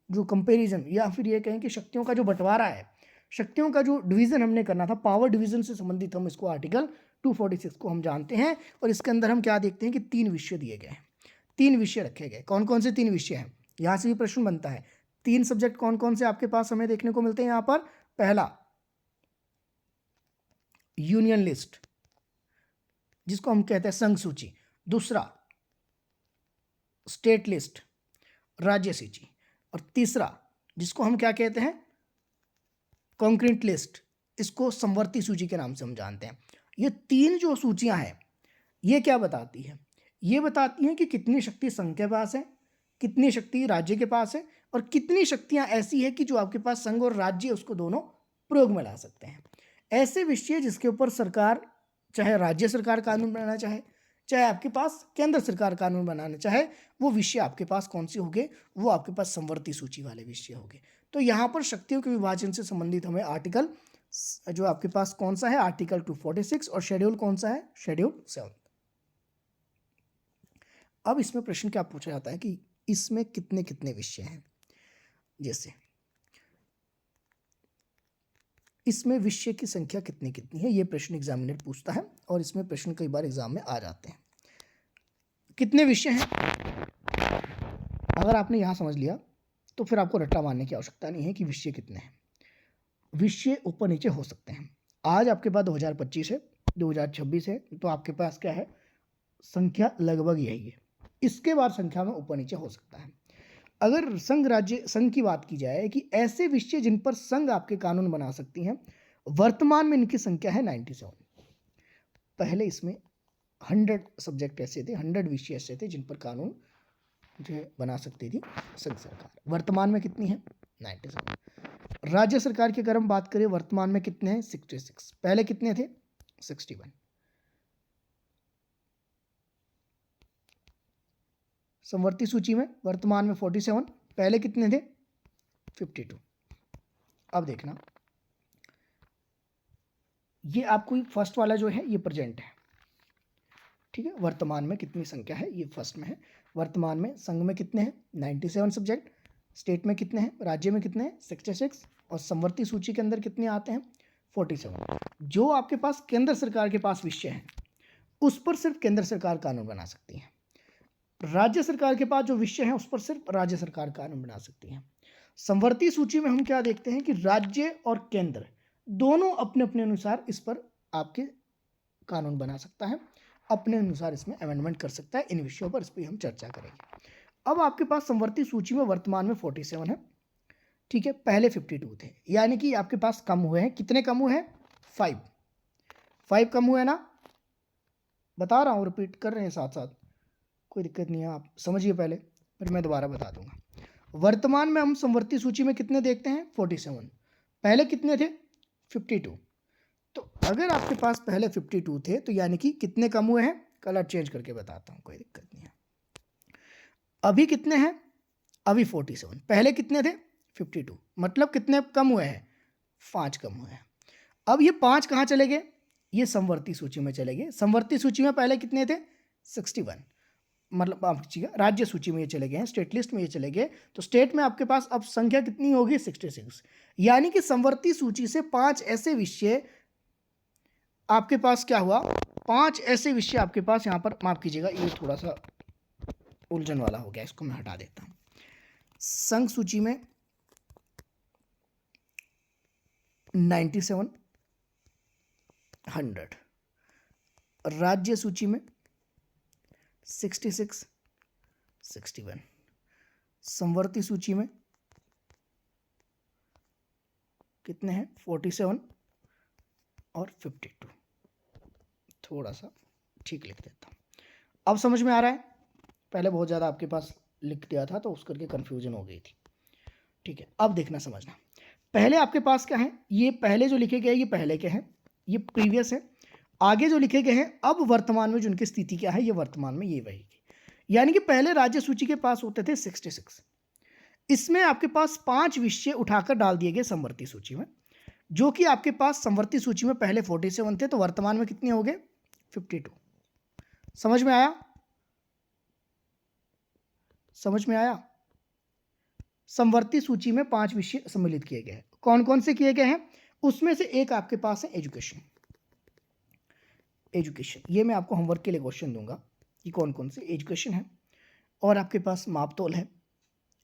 जो कंपैरिजन, या फिर ये कहें कि शक्तियों का जो बंटवारा है, शक्तियों का जो डिवीजन हमने करना था, पावर डिवीजन से संबंधित हम इसको आर्टिकल 246 को हम जानते हैं। और इसके अंदर हम क्या देखते हैं कि 3 विषय दिए गए हैं, 3 विषय रखे गए। कौन कौन से 3 विषय हैं? यहाँ से भी प्रश्न बनता है। 3 सब्जेक्ट कौन कौन से आपके पास हमें देखने को मिलते हैं यहाँ पर? पहला यूनियन लिस्ट, जिसको हम कहते हैं संघ सूची। दूसरा स्टेट लिस्ट, राज्य सूची। और तीसरा जिसको हम क्या कहते हैं? कॉन्क्रीट लिस्ट, इसको समवर्ती सूची के नाम से हम जानते हैं। ये 3 जो सूचियां हैं ये क्या बताती है? ये बताती हैं कि कितनी शक्ति संघ के पास है, कितनी शक्ति राज्य के पास है, और कितनी शक्तियां ऐसी है कि जो आपके पास संघ और राज्य उसको दोनों प्रयोग में ला सकते हैं। ऐसे विषय जिसके ऊपर सरकार, चाहे राज्य सरकार कानून बनाना चाहे, चाहे आपके पास केंद्र सरकार कानून बनाना चाहे, वो विषय आपके पास कौन से होंगे? वो आपके पास समवर्ती सूची वाले विषय होंगे। तो यहाँ पर शक्तियों के विभाजन से संबंधित हमें आर्टिकल जो आपके पास कौन सा है? आर्टिकल 246। और शेड्यूल कौन सा है? शेड्यूल 7। अब इसमें प्रश्न क्या पूछा जाता है कि इसमें कितने कितने विषय हैं? जैसे इसमें विषय की संख्या कितनी कितनी है, ये प्रश्न एग्जामिनर पूछता है, और इसमें प्रश्न कई बार एग्जाम में आ जाते हैं। कितने विषय हैं? अगर आपने यहाँ समझ लिया तो फिर आपको रट्टा मारने की आवश्यकता नहीं है कि विषय कितने हैं। विषय ऊपर नीचे हो सकते हैं। आज आपके पास 2025 है, 2026 है, तो आपके पास क्या है? संख्या लगभग यही है। इसके बाद संख्या में ऊपर नीचे हो सकता है। अगर संघ राज्य संघ की बात की जाए कि ऐसे विषय जिन पर संघ आपके कानून बना सकती हैं, वर्तमान में इनकी संख्या है 97। पहले इसमें 100 सब्जेक्ट ऐसे थे, 100 विषय ऐसे थे जिन पर कानून जो है बना सकती थी संघ सरकार। वर्तमान में कितनी है? 97। राज्य सरकार की अगर हम बात करें, वर्तमान में कितने हैं? 66। पहले कितने थे? 61। समवर्ती सूची में वर्तमान में 47, पहले कितने थे? 52। अब देखना, ये आपको फर्स्ट वाला जो है ये प्रेजेंट है, ठीक है। वर्तमान में कितनी संख्या है ये फर्स्ट में है। वर्तमान में संघ में कितने हैं? 97 सब्जेक्ट। स्टेट में कितने हैं? राज्य में कितने हैं? 66। और समवर्ती सूची के अंदर कितने आते हैं? 47। जो आपके पास केंद्र सरकार के पास विषय है उस पर सिर्फ केंद्र सरकार कानून बना सकती है। राज्य सरकार के पास जो विषय है उस पर सिर्फ राज्य सरकार कानून बना सकती है। समवर्ती सूची में हम क्या देखते हैं कि राज्य और केंद्र दोनों अपने अपने अनुसार इस पर आपके कानून बना सकता है, अपने अनुसार इसमें अमेंडमेंट कर सकता है। इन विषयों पर इस पर हम चर्चा करेंगे। अब आपके पास समवर्ती सूची में वर्तमान में 47 है, ठीक है। पहले 52 थे, यानी कि आपके पास कम हुए हैं। कितने कम हुए हैं? 5 कम हुए ना, बता रहा हूँ, रिपीट कर रहे हैं साथ साथ, कोई दिक्कत नहीं है, आप समझिए पहले, फिर मैं दोबारा बता दूंगा। वर्तमान में हम समवर्ती सूची में कितने देखते हैं? 47। पहले कितने थे? 52। तो अगर आपके पास पहले 52 थे तो यानी कि कितने कम हुए हैं? कलर चेंज करके बताता हूं, कोई दिक्कत नहीं है। अभी कितने हैं? अभी 47। पहले कितने थे? 52। मतलब कितने कम हुए हैं? 5 कम हुए हैं। अब ये 5 कहाँ चले गए? ये समवर्ती सूची में चले गए। समवर्ती सूची में पहले कितने थे? 61। मतलब आप राज्य सूची में ये चले गए हैं, स्टेट लिस्ट में ये चले गए। तो स्टेट में आपके पास अब संख्या कितनी होगी? 66। यानी कि समवर्ती सूची से 5 ऐसे विषय आपके पास क्या हुआ? 5 ऐसे विषय आपके पास यहाँ पर, माफ कीजिएगा ये थोड़ा सा उलझन वाला हो गया, इसको मैं हटा देता हूं। संघ सूची में 97, 100। राज्य सूची में 66, 61। समवर्ती सूची में कितने हैं 47 और 52, थोड़ा सा ठीक लिख देता हूँ। अब समझ में आ रहा है? पहले बहुत ज़्यादा आपके पास लिख दिया था तो उस करके कन्फ्यूजन हो गई थी। ठीक है, अब देखना समझना। पहले आपके पास क्या है, ये पहले जो लिखे गए ये पहले के हैं, ये प्रीवियस है। आगे जो लिखे गए हैं अब वर्तमान में जो उनकी स्थिति क्या है, ये वर्तमान में ये रहेगी। यानी कि पहले राज्य सूची के पास होते थे 66, इसमें आपके पास 5 विषय उठाकर डाल दिए गए समवर्ती सूची में, जो कि आपके पास समवर्ती सूची में पहले 47 थे, तो वर्तमान में कितने हो गए 52। समझ में आया? समझ में आया? समवर्ती सूची में 5 विषय सम्मिलित किए गए हैं। कौन कौन से किए गए हैं? उसमें से एक आपके पास है एजुकेशन। एजुकेशन, ये मैं आपको होमवर्क के लिए क्वेश्चन दूंगा कि कौन कौन से एजुकेशन है, और आपके पास मापतोल है,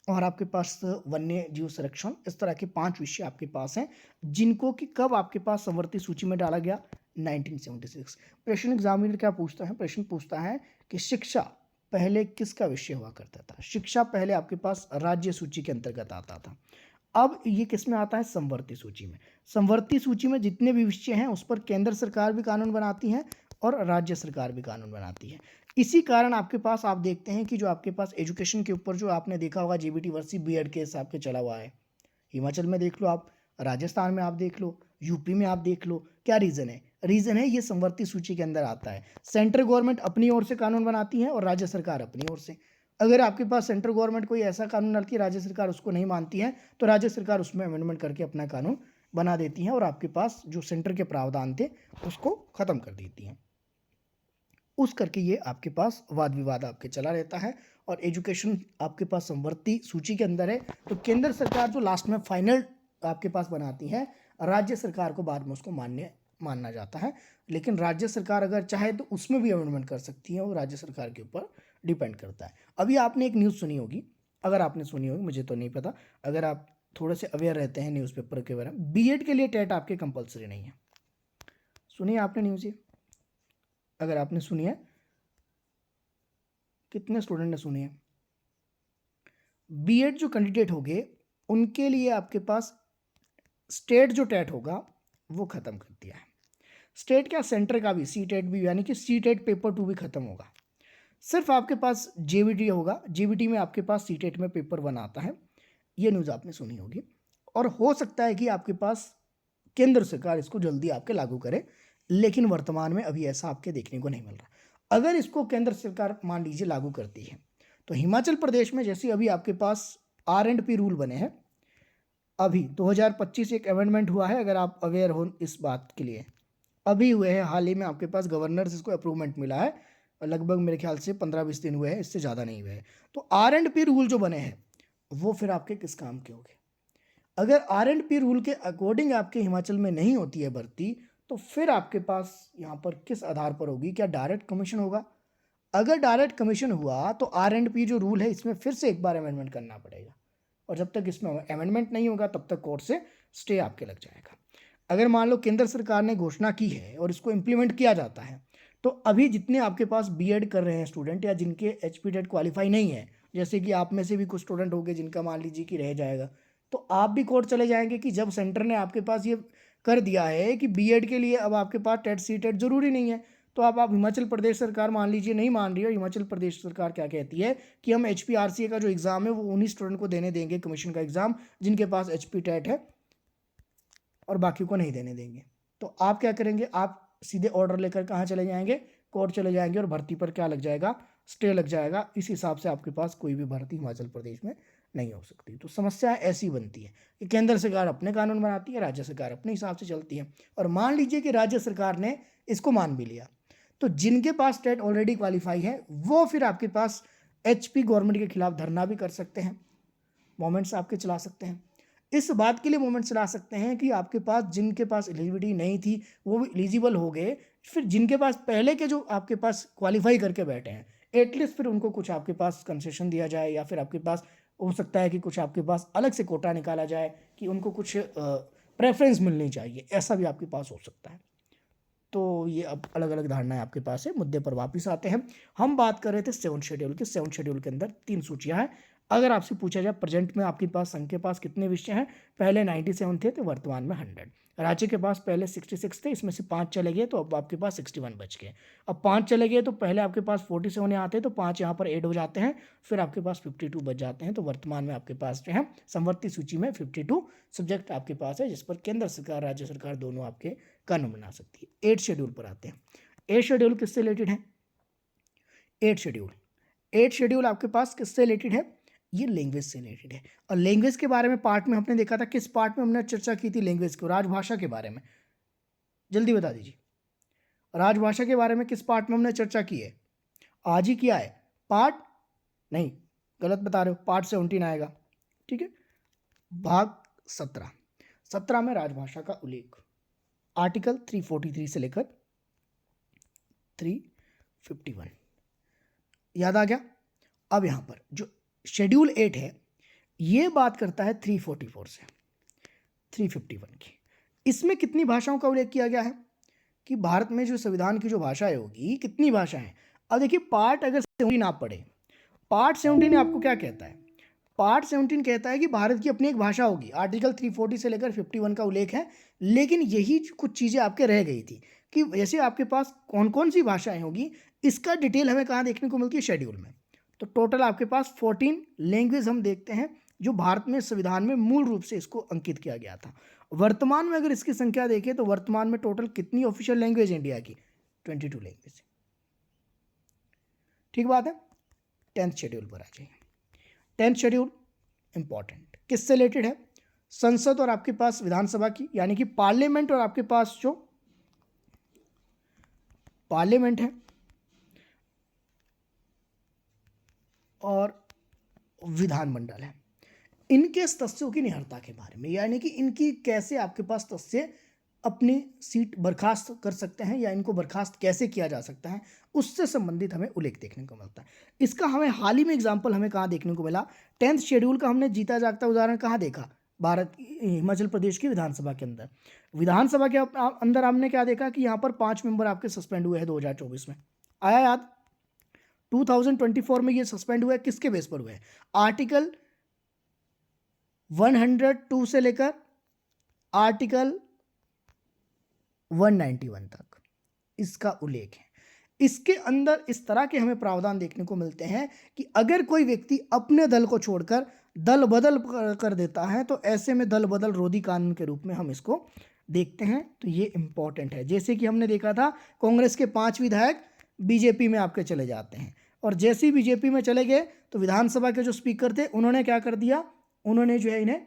और आपके पास वन्य जीव संरक्षण। इस तरह के 5 विषय आपके पास हैं, जिनको कि कब आपके पास समवर्ती सूची में डाला गया 1976। प्रश्न एग्जामिनर क्या पूछता है? प्रश्न पूछता है कि शिक्षा पहले किसका विषय हुआ करता था? शिक्षा पहले आपके पास राज्य सूची के अंतर्गत आता था, अब ये किस में आता है? समवर्ती सूची में। समवर्ती सूची में जितने भी विषय हैं उस पर केंद्र सरकार भी कानून बनाती है और राज्य सरकार भी कानून बनाती है। इसी कारण आपके पास आप देखते हैं कि जो आपके पास एजुकेशन के ऊपर जो आपने देखा होगा जीबीटी वर्सी बीएड के हिसाब के चला हुआ है, हिमाचल में देख लो आप, राजस्थान में आप देख लो, यूपी में आप देख लो। क्या रीज़न है? रीज़न है ये समवर्ती सूची के अंदर आता है। सेंट्रल गवर्नमेंट अपनी ओर से कानून बनाती है और राज्य सरकार अपनी ओर से। अगर आपके पास सेंट्रल गवर्नमेंट कोई ऐसा कानून डालती है, राज्य सरकार उसको नहीं मानती है, तो राज्य सरकार उसमें अमेंडमेंट करके अपना कानून बना देती है और आपके पास जो सेंटर के प्रावधान थे उसको ख़त्म कर देती हैं। उस करके ये आपके पास वाद विवाद आपके चला रहता है। और एजुकेशन आपके पास समवर्ती सूची के अंदर है, तो केंद्र सरकार जो लास्ट में फाइनल आपके पास बनाती है, राज्य सरकार को बाद में उसको मानना जाता है। लेकिन राज्य सरकार अगर चाहे तो उसमें भी अमेंडमेंट कर सकती है, वो राज्य सरकार के ऊपर डिपेंड करता है। अभी आपने एक न्यूज़ सुनी होगी, अगर आपने सुनी होगी मुझे तो नहीं पता, अगर आप थोड़े से अवेयर रहते हैं न्यूज़पेपर के बारे में, बीएड के लिए टेट आपके कंपलसरी नहीं है। सुनिए आपने न्यूज़ ये? अगर आपने सुनी है, कितने स्टूडेंट ने सुनी है? बीएड जो कैंडिडेट होंगे उनके लिए आपके पास स्टेट जो टेट होगा वो ख़त्म कर दिया है। स्टेट क्या, सेंटर का भी सी टेट भी, यानी कि सी टेट पेपर 2 भी ख़त्म होगा। सिर्फ आपके पास जेबीटी होगा, जेबीटी में आपके पास सी टेट में पेपर 1 आता है। ये न्यूज़ आपने सुनी होगी। और हो सकता है कि आपके पास केंद्र सरकार इसको जल्दी आपके लागू करे, लेकिन वर्तमान में अभी ऐसा आपके देखने को नहीं मिल रहा। अगर इसको केंद्र सरकार मान लीजिए लागू करती है, तो हिमाचल प्रदेश में जैसे अभी आपके पास R&P रूल बने हैं, अभी 2025 एक अमेंडमेंट हुआ है, अगर आप अवेयर हो इस बात के लिए, अभी हुए हैं हाल ही में आपके पास गवर्नर से इसको अप्रूवमेंट मिला है, लगभग मेरे ख्याल से 15-20 दिन हुए हैं, इससे ज़्यादा नहीं हुए हैं। तो R&P रूल जो बने हैं वो फिर आपके किस काम के होंगे? अगर R&P रूल के अकॉर्डिंग आपके हिमाचल में नहीं होती है भर्ती, तो फिर आपके पास यहाँ पर किस आधार पर होगी? क्या डायरेक्ट कमीशन होगा? अगर डायरेक्ट कमीशन हुआ तो R&P जो रूल है इसमें फिर से एक बार अमेंडमेंट करना पड़ेगा, और जब तक इसमें अमेंडमेंट नहीं होगा तब तक कोर्ट से स्टे आपके लग जाएगा। अगर मान लो केंद्र सरकार ने घोषणा की है और इसको इम्प्लीमेंट किया जाता है, तो अभी जितने आपके पास बीएड कर रहे हैं स्टूडेंट या जिनके एचपी टेट क्वालिफाई नहीं है, जैसे कि आप में से भी कुछ स्टूडेंट होंगे जिनका मान लीजिए कि रह जाएगा, तो आप भी कोर्ट चले जाएंगे कि जब सेंटर ने आपके पास ये कर दिया है कि बीएड के लिए अब आपके पास टेट सी टेट जरूरी नहीं है, तो आप हिमाचल प्रदेश सरकार मान लीजिए नहीं मान रही है, हिमाचल प्रदेश सरकार क्या कहती है कि हम HPRCA का जो एग्ज़ाम है वो उन्हीं स्टूडेंट को देने देंगे, कमीशन का एग्ज़ाम, जिनके पास एचपी टेट है, और बाकी को नहीं देने देंगे। तो आप क्या करेंगे? आप सीधे ऑर्डर लेकर कहाँ चले जाएंगे? कोर्ट चले जाएंगे, और भर्ती पर क्या लग जाएगा? स्टे लग जाएगा। इस हिसाब से आपके पास कोई भी भर्ती हिमाचल प्रदेश में नहीं हो सकती। तो समस्या ऐसी बनती है कि केंद्र सरकार अपने कानून बनाती है, राज्य सरकार अपने हिसाब से चलती है। और मान लीजिए कि राज्य सरकार ने इसको मान भी लिया, तो जिनके पास टेट ऑलरेडी क्वालिफाई है वो फिर आपके पास HP गवर्नमेंट के खिलाफ धरना भी कर सकते हैं, मोमेंट्स आपके चला सकते हैं। इस बात के लिए मूवमेंट चला सकते हैं कि आपके पास जिनके पास एलिजिबिलिटी नहीं थी वो भी एलिजिबल हो गए, फिर जिनके पास पहले के जो आपके पास क्वालिफाई करके बैठे हैं, एटलीस्ट फिर उनको कुछ आपके पास कंसेशन दिया जाए, या फिर आपके पास हो सकता है कि कुछ आपके पास अलग से कोटा निकाला जाए कि उनको कुछ प्रेफरेंस मिलनी चाहिए, ऐसा भी आपके पास हो सकता है। तो ये अब अलग अलग धारणाएं आपके पास है। मुद्दे पर वापस आते हैं। हम बात कर रहे थे 7th शेड्यूल की। 7th शेड्यूल के अंदर 3 सूचियां हैं, अगर आपसे पूछा जाए प्रेजेंट में आपके पास संघ के पास कितने विषय हैं, पहले 97 थे तो वर्तमान में 100। राज्य के पास पहले 66 थे, इसमें से 5 चले गए तो अब आपके पास 61 बच गए। अब 5 चले गए तो पहले आपके पास 47 यहाँ आते हैं, तो 5 यहाँ पर ऐड हो जाते हैं, फिर आपके पास 52 बच जाते हैं। तो वर्तमान में आपके पास जो है संवर्ती सूची में 52 सब्जेक्ट आपके पास है, जिस पर केंद्र सरकार राज्य सरकार दोनों आपके कानून बना सकती है। 8 शेड्यूल पर आते हैं। 8 शेड्यूल किससे रिलेटेड है? 8 शेड्यूल आपके पास किससे रिलेटेड है? ये लैंग्वेज से रिलेटेड है। और लैंग्वेज के बारे में पार्ट में हमने देखा था, किस पार्ट में हमने चर्चा की थी लैंग्वेज को? राजभाषा के बारे में। जल्दी बता दीजिए, राजभाषा के बारे में किस पार्ट में हमने चर्चा की है? आज ही किया है। पार्ट नहीं, गलत बता रहे हो, पार्ट 17 आएगा, ठीक है। भाग 17 में राजभाषा का उल्लेख, आर्टिकल 343 से लेकर 351, याद आ गया। अब यहाँ पर जो शेड्यूल 8 है ये बात करता है 344 से 351 की। इसमें कितनी भाषाओं का उल्लेख किया गया है कि भारत में जो संविधान की जो भाषाएं होगी, कितनी भाषाएं? अब देखिए, पार्ट अगर 17 आप पढ़े, पार्ट 17 आपको क्या कहता है? पार्ट 17 कहता है कि भारत की अपनी एक भाषा होगी। आर्टिकल 340 से लेकर 51 का उल्लेख है, लेकिन यही कुछ चीज़ें आपके रह गई थी कि जैसे आपके पास कौन कौन सी भाषाएं होगी, इसका डिटेल हमें कहाँ देखने को मिलती है? शेड्यूल में। तो टोटल आपके पास 14 लैंग्वेज हम देखते हैं जो भारत में संविधान में मूल रूप से इसको अंकित किया गया था। वर्तमान में अगर इसकी संख्या देखें तो वर्तमान में टोटल कितनी ऑफिशियल लैंग्वेज इंडिया की? 22 लैंग्वेज। ठीक बात है। 10th शेड्यूल पर आ जाइए। 10th शेड्यूल इंपॉर्टेंट, किससे रिलेटेड है? संसद और आपके पास विधानसभा की, यानी कि पार्लियामेंट और आपके पास जो पार्लियामेंट है और विधानमंडल है, इनके सदस्यों की निहरता के बारे में, यानी कि इनकी कैसे आपके पास सदस्य अपनी सीट बर्खास्त कर सकते हैं या इनको बर्खास्त कैसे किया जा सकता है, उससे संबंधित हमें उल्लेख देखने को मिलता है। इसका हमें हाल ही में एग्जाम्पल हमें कहाँ देखने को मिला? 10th शेड्यूल का हमने जीता जागता उदाहरण कहाँ देखा? भारत हिमाचल प्रदेश की विधानसभा के अंदर। विधानसभा के अंदर हमने क्या देखा कि यहाँ पर 5 मेंबर आपके सस्पेंड हुए हैं 2024 में। आया याद? 2024 में ये सस्पेंड हुआ है, किसके बेस पर हुआ है? आर्टिकल 102 से लेकर आर्टिकल 191 तक इसका उल्लेख है। इसके अंदर इस तरह के हमें प्रावधान देखने को मिलते हैं कि अगर कोई व्यक्ति अपने दल को छोड़कर दल बदल कर देता है तो ऐसे में दल बदल रोधी कानून के रूप में हम इसको देखते हैं। तो ये इंपॉर्टेंट है। जैसे कि हमने देखा था, कांग्रेस के 5 विधायक बीजेपी में आपके चले जाते हैं, और जैसे ही बीजेपी में चले गए तो विधानसभा के जो स्पीकर थे उन्होंने क्या कर दिया? उन्होंने जो है इन्हें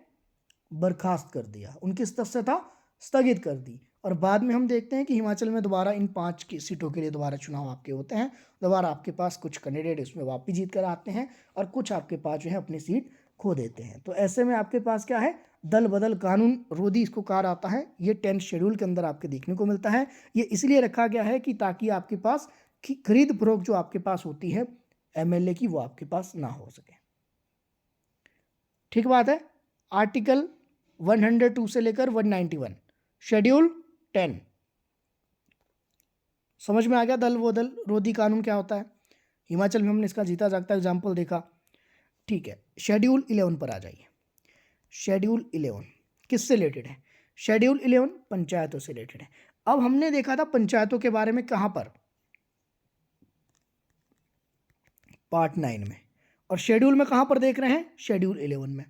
बर्खास्त कर दिया, उनकी सदस्यता स्थगित कर दी। और बाद में हम देखते हैं कि हिमाचल में दोबारा इन 5 की सीटों के लिए दोबारा चुनाव आपके होते हैं। दोबारा आपके पास कुछ कैंडिडेट इसमें वापस जीत कर आते हैं और कुछ आपके पास जो है अपनी सीट खो देते हैं। तो ऐसे में आपके पास क्या है? दल बदल कानून रोधी इसको कहा जाता है। ये 10th शेड्यूल के अंदर आपके देखने को मिलता है। ये इसलिए रखा गया है कि ताकि आपके पास खरीद फरोख्त जो आपके पास होती है एमएलए की, वो आपके पास ना हो सके। ठीक बात है। आर्टिकल 102 से लेकर 191, शेड्यूल 10 समझ में आ गया? दल बदल रोधी कानून क्या होता है? हिमाचल में हमने इसका जीता जागता एग्जाम्पल देखा। ठीक है, शेड्यूल 11 पर आ जाइए। शेड्यूल 11 किससे रिलेटेड है? शेड्यूल 11 पंचायतों से रिलेटेड है। अब हमने देखा था पंचायतों के बारे में कहां पर? पार्ट 9 में। और शेड्यूल में कहां पर देख रहे हैं? शेड्यूल 11 में।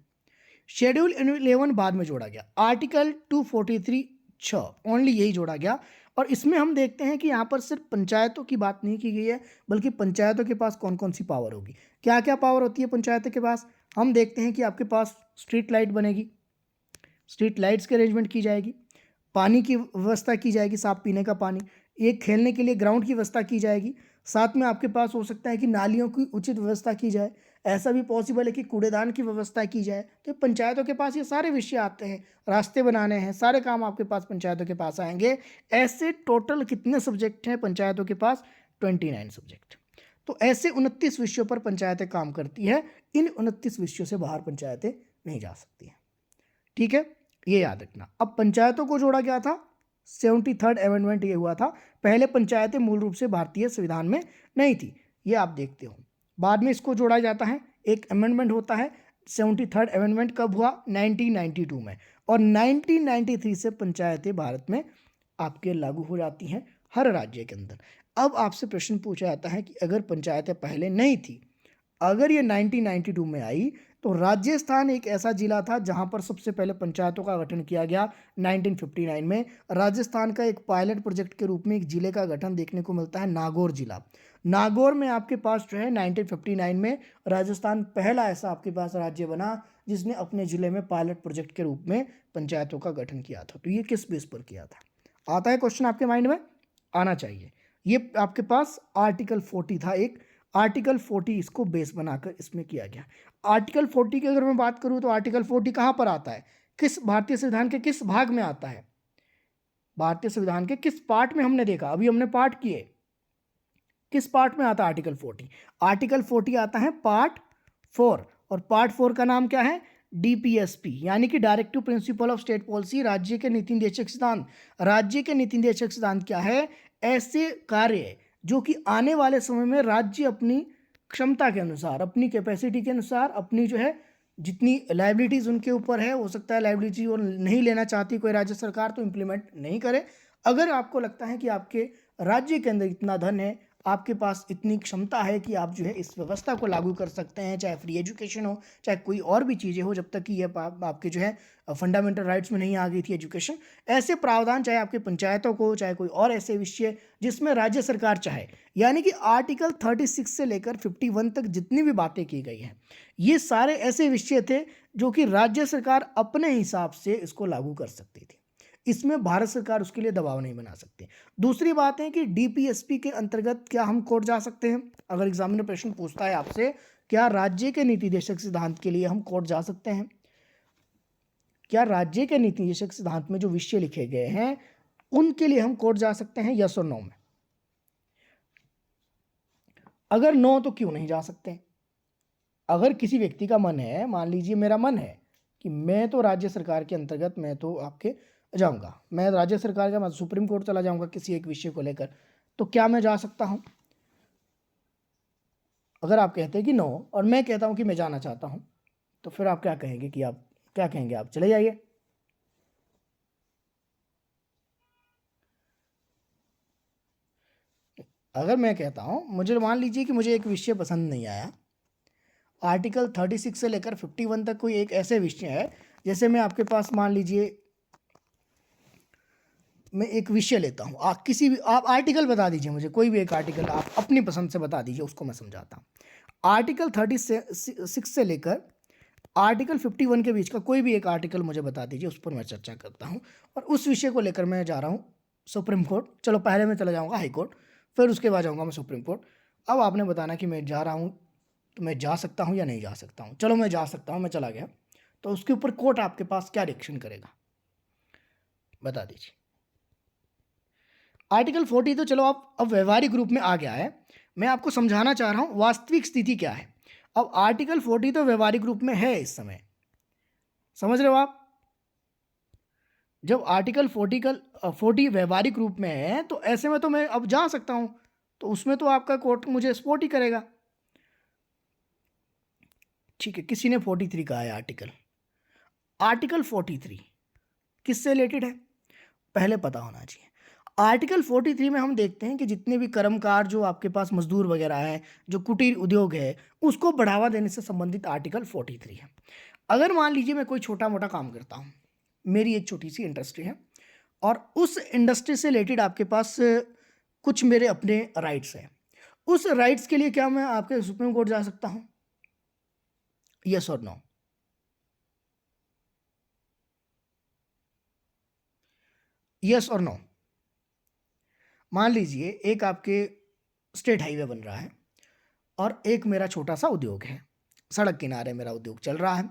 शेड्यूल 11 बाद में जोड़ा गया, आर्टिकल 243(6) ओनली यही जोड़ा गया। और इसमें हम देखते हैं कि यहाँ पर सिर्फ पंचायतों की बात नहीं की गई है, बल्कि पंचायतों के पास कौन कौन सी पावर होगी, क्या क्या पावर होती है पंचायतों के पास। हम देखते हैं कि आपके पास स्ट्रीट लाइट बनेगी, स्ट्रीट लाइट्स की अरेंजमेंट की जाएगी, पानी की व्यवस्था की जाएगी, साफ पीने का पानी, एक खेलने के लिए ग्राउंड की व्यवस्था की जाएगी। साथ में आपके पास हो सकता है कि नालियों की उचित व्यवस्था की जाए, ऐसा भी पॉसिबल है कि कूड़ेदान की व्यवस्था की जाए। तो पंचायतों के पास ये सारे विषय आते हैं, रास्ते बनाने हैं, सारे काम आपके पास पंचायतों के पास आएंगे। ऐसे टोटल कितने सब्जेक्ट हैं पंचायतों के पास? 29 सब्जेक्ट। तो ऐसे 29 विषयों पर पंचायतें काम करती है। इन 29 विषयों से बाहर पंचायतें नहीं जा सकती हैं। ठीक है, ये याद रखना। अब पंचायतों को जोड़ा गया था, 73rd अमेंडमेंट ये हुआ था। पहले पंचायतें मूल रूप से भारतीय संविधान में नहीं थी, ये आप देखते हो। बाद में इसको जोड़ा जाता है, एक अमेंडमेंट होता है। 73rd अमेंडमेंट कब हुआ? 1992 में। और 1993 से पंचायतें भारत में आपके लागू हो जाती हैं हर राज्य के अंदर। अब आपसे प्रश्न पूछा जाता है कि अगर पंचायतें पहले नहीं थी, अगर ये 1992 में आई, तो राजस्थान एक ऐसा जिला था जहां पर सबसे पहले पंचायतों का गठन किया गया 1959 में। राजस्थान का एक पायलट प्रोजेक्ट के रूप में एक जिले का गठन देखने को मिलता है, नागौर जिला। नागौर में आपके पास जो है 1959 में राजस्थान पहला ऐसा आपके पास राज्य बना जिसने अपने जिले में पायलट प्रोजेक्ट के रूप में पंचायतों का गठन किया था। तो ये किस बेस पर किया था? आता है क्वेश्चन आपके माइंड में? आना चाहिए। ये आपके पास आर्टिकल 40 था, एक आर्टिकल 40 इसको बेस बनाकर इसमें किया गया। आर्टिकल 40 की अगर मैं बात करूं तो आर्टिकल 40 कहां पर आता है? किस भारतीय संविधान के किस भाग में आता है? भारतीय संविधान के किस पार्ट में हमने देखा? अभी हमने पार्ट किए, किस पार्ट में आता है आर्टिकल 40? आर्टिकल 40 आता है पार्ट 4, और पार्ट 4 का नाम क्या है? डीपीएसपी, यानी कि directive principle of state policy, राज्य के नीति निर्देशक सिद्धांत। राज्य के नीति निर्देशक सिद्धांत क्या है? ऐसे कार्य जो कि आने वाले समय में राज्य अपनी क्षमता के अनुसार, अपनी कैपेसिटी के अनुसार, अपनी जो है जितनी लाइबिलिटीज उनके ऊपर है, हो सकता है लाइबिलिटी और नहीं लेना चाहती कोई राज्य सरकार तो इम्प्लीमेंट नहीं करे। अगर आपको लगता है कि आपके राज्य के अंदर इतना धन है, आपके पास इतनी क्षमता है कि आप जो है इस व्यवस्था को लागू कर सकते हैं, चाहे फ्री एजुकेशन हो, चाहे कोई और भी चीज़ें हो, जब तक कि ये आपके जो है फंडामेंटल राइट्स में नहीं आ गई थी एजुकेशन, ऐसे प्रावधान चाहे आपके पंचायतों को, चाहे कोई और ऐसे विषय जिसमें राज्य सरकार चाहे, यानी कि आर्टिकल 36 से लेकर 51 तक जितनी भी बातें की गई हैं, ये सारे ऐसे विषय थे जो कि राज्य सरकार अपने हिसाब से इसको लागू कर सकती थी। इसमें भारत सरकार उसके लिए दबाव नहीं बना सकती। दूसरी बात है कि डीपीएसपी के अंतर्गत क्या हम कोर्ट जा सकते हैं? अगर एग्जामिनर प्रश्न पूछता है आपसे, क्या राज्य के नीति निर्देशक सिद्धांत के लिए हम कोर्ट जा सकते हैं? क्या राज्य के नीति निर्देशक सिद्धांत में जो विषय लिखे गए हैं उनके लिए हम कोर्ट जा सकते हैं? यस और नो में? अगर नो तो क्यों नहीं जा सकते? अगर किसी व्यक्ति का मन है, मान लीजिए मेरा मन है कि मैं तो राज्य सरकार के अंतर्गत मैं तो आपके जाऊंगा, मैं राज्य सरकार का, मैं सुप्रीम कोर्ट चला जाऊंगा किसी एक विषय को लेकर, तो क्या मैं जा सकता हूं? अगर आप कहते हैं कि नो और मैं कहता हूं कि मैं जाना चाहता हूं, तो फिर आप क्या कहेंगे कि आप क्या कहेंगे? आप चले जाइए। अगर मैं कहता हूं, मुझे मान लीजिए कि मुझे एक विषय पसंद नहीं आया, आर्टिकल 36 से लेकर 51 तक कोई एक ऐसे विषय है, जैसे मैं आपके पास मान लीजिए मैं एक विषय लेता हूँ, आप किसी भी आप आर्टिकल बता दीजिए मुझे, कोई भी एक आर्टिकल आप अपनी पसंद से बता दीजिए, उसको मैं समझाता हूँ। आर्टिकल 36 से लेकर आर्टिकल 51 के बीच का कोई भी एक आर्टिकल मुझे बता दीजिए, उस पर मैं चर्चा करता हूँ, और उस विषय को लेकर मैं जा रहा हूँ सुप्रीम कोर्ट। चलो पहले मैं चला जाऊँगा हाई कोर्ट, फिर उसके बाद जाऊँगा मैं सुप्रीम कोर्ट। अब आपने बताना कि मैं जा रहा हूँ, तो मैं जा सकता हूँ या नहीं जा सकता हूँ? चलो मैं जा सकता हूँ, मैं चला गया, तो उसके ऊपर कोर्ट आपके पास क्या रिएक्शन करेगा, बता दीजिए। आर्टिकल 40 तो चलो आप अब व्यवहारिक रूप में आ गया है, मैं आपको समझाना चाह रहा हूं वास्तविक स्थिति क्या है। अब आर्टिकल 40 तो व्यवहारिक रूप में है इस समय, समझ रहे हो आप? जब आर्टिकल 40 व्यवहारिक रूप में है, तो ऐसे में तो मैं अब जा सकता हूं, तो उसमें तो आपका कोर्ट मुझे सपोर्ट ही करेगा। ठीक है, किसी ने 43 कहा है आर्टिकल। आर्टिकल 43 किससे रिलेटेड है पहले पता होना चाहिए। आर्टिकल 43 में हम देखते हैं कि जितने भी कर्मकार जो आपके पास मजदूर वगैरह हैं, जो कुटीर उद्योग है, उसको बढ़ावा देने से संबंधित आर्टिकल 43 है। अगर मान लीजिए मैं कोई छोटा मोटा काम करता हूँ, मेरी एक छोटी सी इंडस्ट्री है, और उस इंडस्ट्री से रिलेटेड आपके पास कुछ मेरे अपने राइट्स हैं, उस राइट्स के लिए क्या मैं आपके सुप्रीम कोर्ट जा सकता हूँ? यस और नो? यस और नो? मान लीजिए एक आपके स्टेट हाईवे बन रहा है, और एक मेरा छोटा सा उद्योग है, सड़क किनारे मेरा उद्योग चल रहा है,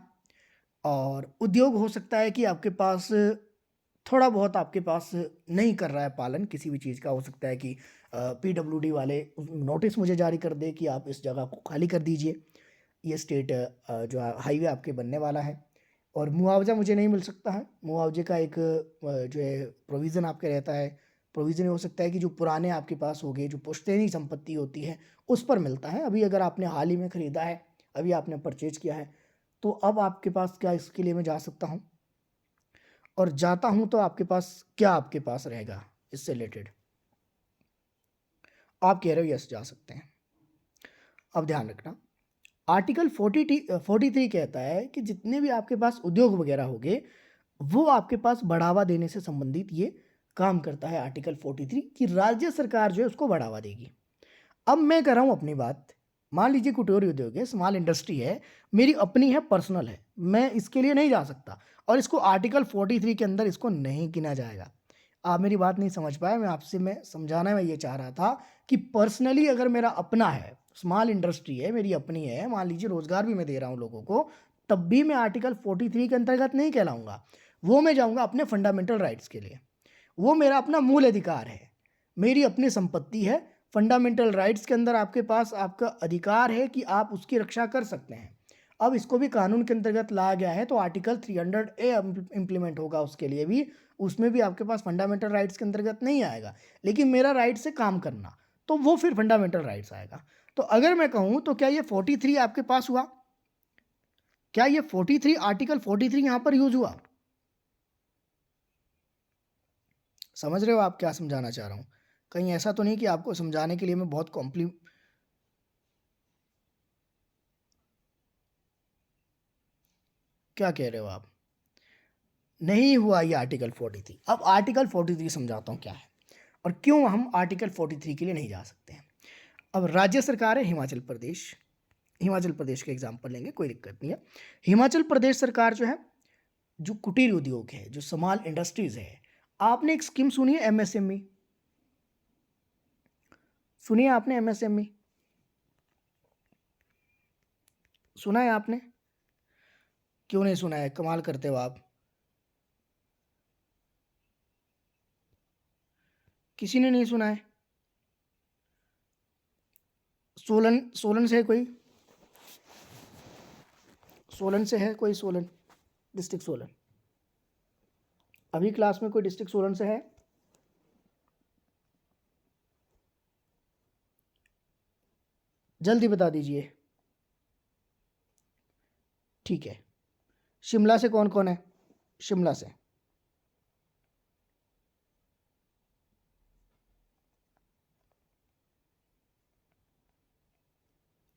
और उद्योग हो सकता है कि आपके पास थोड़ा बहुत आपके पास नहीं कर रहा है पालन किसी भी चीज़ का, हो सकता है कि पीडब्ल्यूडी वाले नोटिस मुझे जारी कर दे कि आप इस जगह को खाली कर दीजिए, ये स्टेट जो हाईवे आपके बनने वाला है, और मुआवजा मुझे नहीं मिल सकता है। मुआवजे का एक जो है प्रोविज़न आपके रहता है प्रोविज़न हो सकता है कि जो पुराने आपके पास हो गए, जो पुश्तैनी संपत्ति होती है, उस पर मिलता है। अभी अगर आपने हाल ही में ख़रीदा है, अभी आपने परचेज़ किया है, तो अब आपके पास क्या इसके लिए मैं जा सकता हूँ? और जाता हूँ तो आपके पास क्या आपके पास रहेगा इससे रिलेटेड? आप कह रहे हो यस जा सकते हैं। अब ध्यान रखना, आर्टिकल 43 कहता है कि जितने भी आपके पास उद्योग वगैरह होंगे, वो आपके पास बढ़ावा देने से संबंधित ये काम करता है आर्टिकल 43 कि राज्य सरकार जो है उसको बढ़ावा देगी। अब मैं कर रहा हूँ अपनी बात, मान लीजिए कुटीर उद्योग है, स्मॉल इंडस्ट्री है, मेरी अपनी है, पर्सनल है, मैं इसके लिए नहीं जा सकता और इसको आर्टिकल 43 के अंदर इसको नहीं गिना जाएगा। आप मेरी बात नहीं समझ पाए, मैं समझाना मैं ये चाह रहा था कि पर्सनली अगर मेरा अपना है, स्मॉल इंडस्ट्री है, मेरी अपनी है, मान लीजिए रोज़गार भी मैं दे रहा हूँ लोगों को, तब भी मैं आर्टिकल 43 के अंतर्गत नहीं कहलाऊँगा। वो मैं जाऊँगा अपने फंडामेंटल राइट्स के लिए। वो मेरा अपना मूल अधिकार है, मेरी अपनी संपत्ति है, फंडामेंटल राइट्स के अंदर आपके पास आपका अधिकार है कि आप उसकी रक्षा कर सकते हैं। अब इसको भी कानून के अंतर्गत लाया गया है तो आर्टिकल 300 ए इम्प्लीमेंट होगा उसके लिए भी, उसमें भी आपके पास फंडामेंटल राइट्स के अंतर्गत नहीं आएगा, लेकिन मेरा राइट से काम करना, तो वो फिर फंडामेंटल राइट्स आएगा। तो अगर मैं कहूँ तो क्या ये 43 आपके पास हुआ? क्या ये 43 आर्टिकल 43 यहाँ पर यूज़ हुआ? समझ रहे हो आप क्या समझाना चाह रहा हूँ? कहीं ऐसा तो नहीं कि आपको समझाने के लिए मैं बहुत क्या कह रहे हो आप? नहीं हुआ ये आर्टिकल 43। अब आर्टिकल 43 समझाता हूँ क्या है और क्यों हम आर्टिकल 43 के लिए नहीं जा सकते हैं। अब राज्य सरकार है हिमाचल प्रदेश, हिमाचल प्रदेश का एग्जाम्पल लेंगे, कोई दिक्कत नहीं है। हिमाचल प्रदेश सरकार जो है, जो कुटीर उद्योग है, जो स्मॉल इंडस्ट्रीज़ है, आपने एक स्कीम सुनी है एमएसएमई? सुनी है आपने एमएसएमई? सुना है आपने? क्यों नहीं सुना है? कमाल करते हो आप। किसी ने नहीं सुना है? सोलन, सोलन से है कोई? सोलन से है कोई? सोलन, डिस्ट्रिक्ट सोलन। अभी क्लास में कोई डिस्ट्रिक्ट सोलन से है? जल्दी बता दीजिए। ठीक है। शिमला से कौन कौन है? शिमला से।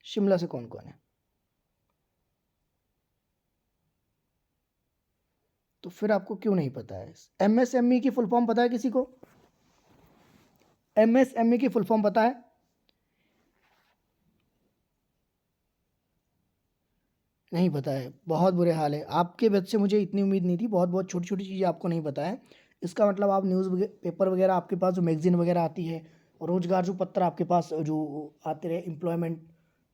शिमला से कौन कौन है? तो फिर आपको क्यों नहीं पता है? एमएसएमई की फुल फॉर्म पता है किसी को? एमएसएमई की फुल फॉर्म पता है? नहीं पता है, बहुत बुरे हाल है। आपके वजह से मुझे इतनी उम्मीद नहीं थी, बहुत बहुत छोटी छोटी चीज़ें आपको नहीं पता है। इसका मतलब आप न्यूज़ पेपर वगैरह आपके पास जो मैगजीन वगैरह आती है, और रोजगार जो पत्र आपके पास जो आते रहे एम्प्लॉयमेंट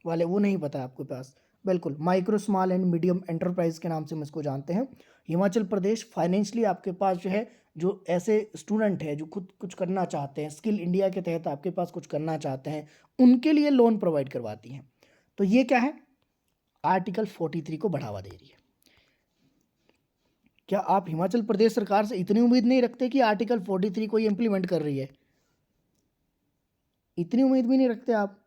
वाले, वो नहीं पता है आपके पास। बिल्कुल, micro small and medium enterprise के नाम से हम इसको जानते हैं। हिमाचल प्रदेश फाइनेंशियली आपके पास जो है, जो ऐसे स्टूडेंट है जो खुद कुछ करना चाहते हैं, स्किल इंडिया के तहत आपके पास कुछ करना चाहते हैं, उनके लिए लोन प्रोवाइड करवाती हैं। तो ये क्या है? आर्टिकल 43 को बढ़ावा दे रही है। क्या आप हिमाचल प्रदेश सरकार से इतनी उम्मीद नहीं रखते कि आर्टिकल 43 को ये इम्प्लीमेंट कर रही है? इतनी उम्मीद भी नहीं रखते आप?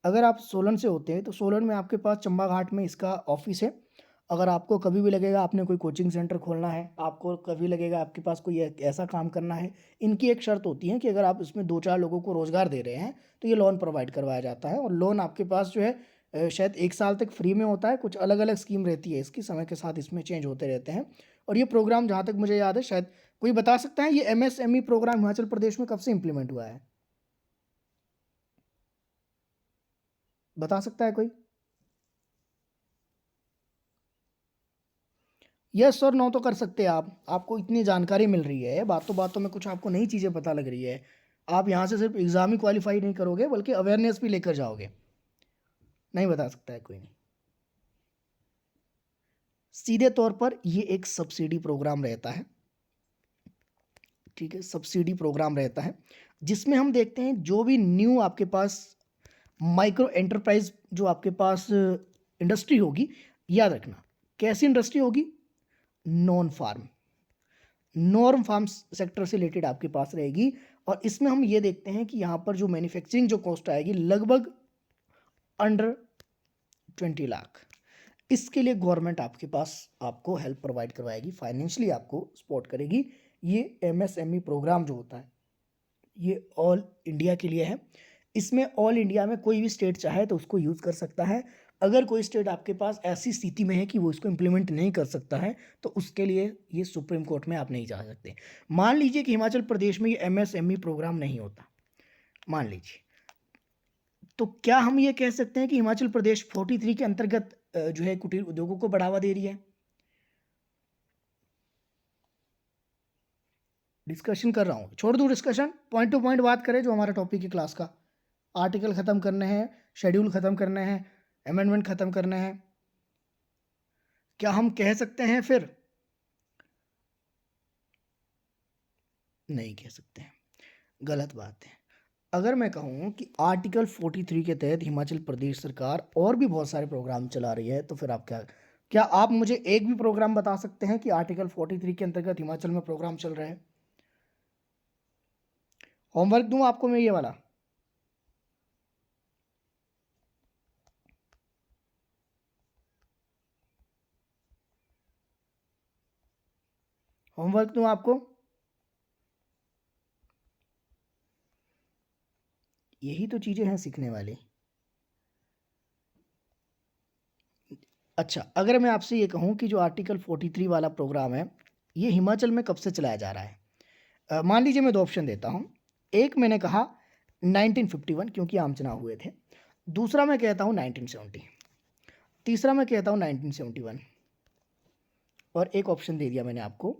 अगर आप सोलन से होते हैं तो सोलन में आपके पास चंबा घाट में इसका ऑफिस है। अगर आपको कभी भी लगेगा आपने कोई कोचिंग सेंटर खोलना है, आपको कभी लगेगा आपके पास कोई ऐसा काम करना है, इनकी एक शर्त होती है कि अगर आप इसमें 2-4 लोगों को रोज़गार दे रहे हैं तो ये लोन प्रोवाइड करवाया जाता है। और लोन आपके पास जो है शायद 1 साल तक फ्री में होता है, कुछ अलग-अलग स्कीम रहती है इसकी, समय के साथ इसमें चेंज होते रहते हैं। और ये प्रोग्राम जहाँ तक मुझे याद है, शायद कोई बता सकता है ये एमएसएमई प्रोग्राम हिमाचल प्रदेश में कब से इम्प्लीमेंट हुआ है? बता सकता है कोई? यस और नो तो कर सकते हैं आप। आपको इतनी जानकारी मिल रही है, बातों बातों में कुछ आपको नई चीज़ें पता लग रही है। आप यहाँ से सिर्फ एग्ज़ाम ही क्वालिफाई नहीं करोगे बल्कि अवेयरनेस भी लेकर जाओगे। नहीं बता सकता है कोई? नहीं। सीधे तौर पर ये एक सब्सिडी प्रोग्राम रहता है। ठीक है, सब्सिडी प्रोग्राम रहता है जिसमें हम देखते हैं जो भी न्यू आपके पास माइक्रो एंटरप्राइज जो आपके पास इंडस्ट्री होगी, याद रखना कैसी इंडस्ट्री होगी? Non farm. Norm farm sector से रिलेटेड आपके पास रहेगी। और इसमें हम ये देखते हैं कि यहाँ पर जो मैन्युफैक्चरिंग जो कॉस्ट आएगी लगभग अंडर 20 लाख। इसके लिए गवर्नमेंट आपके पास आपको हेल्प प्रोवाइड करवाएगी, फाइनेंशियली आपको सपोर्ट करेगी। ये एमएसएमई प्रोग्राम जो होता है ये ऑल इंडिया के लिए है। इसमें ऑल इंडिया में कोई भी स्टेट चाहे तो उसको यूज़ कर सकता है। अगर कोई स्टेट आपके पास ऐसी स्थिति में है कि वो इसको इम्प्लीमेंट नहीं कर सकता है तो उसके लिए ये सुप्रीम कोर्ट में आप नहीं जा सकते। मान लीजिए कि हिमाचल प्रदेश में ये एमएसएमई प्रोग्राम नहीं होता, मान लीजिए, तो क्या हम ये कह सकते हैं कि हिमाचल प्रदेश 43 के अंतर्गत जो है कुटीर उद्योगों को बढ़ावा दे रही है? डिस्कशन कर रहा हूँ, छोड़ दूँ डिस्कशन, पॉइंट टू पॉइंट बात करें जो हमारा टॉपिक है क्लास का। आर्टिकल ख़त्म करने हैं, शेड्यूल ख़त्म करने हैं, अमेंडमेंट ख़त्म करने हैं। क्या हम कह सकते हैं फिर? नहीं कह सकते हैं, गलत बात है। अगर मैं कहूँ कि आर्टिकल 43 के तहत हिमाचल प्रदेश सरकार और भी बहुत सारे प्रोग्राम चला रही है तो फिर आप क्या आप मुझे एक भी प्रोग्राम बता सकते हैं कि आर्टिकल 43 के अंतर्गत हिमाचल में प्रोग्राम चल रहे हैं? होमवर्क दूं आपको मैं ये वाला? होमवर्क दूं आपको? यही तो चीज़ें हैं सीखने वाली। अच्छा, अगर मैं आपसे ये कहूँ कि जो आर्टिकल 43 वाला प्रोग्राम है ये हिमाचल में कब से चलाया जा रहा है? मान लीजिए मैं दो ऑप्शन देता हूँ। एक मैंने कहा 1951 क्योंकि आम चुनाव हुए थे, दूसरा मैं कहता हूँ 1970, तीसरा मैं कहता हूँ 1971, और एक ऑप्शन दे दिया मैंने आपको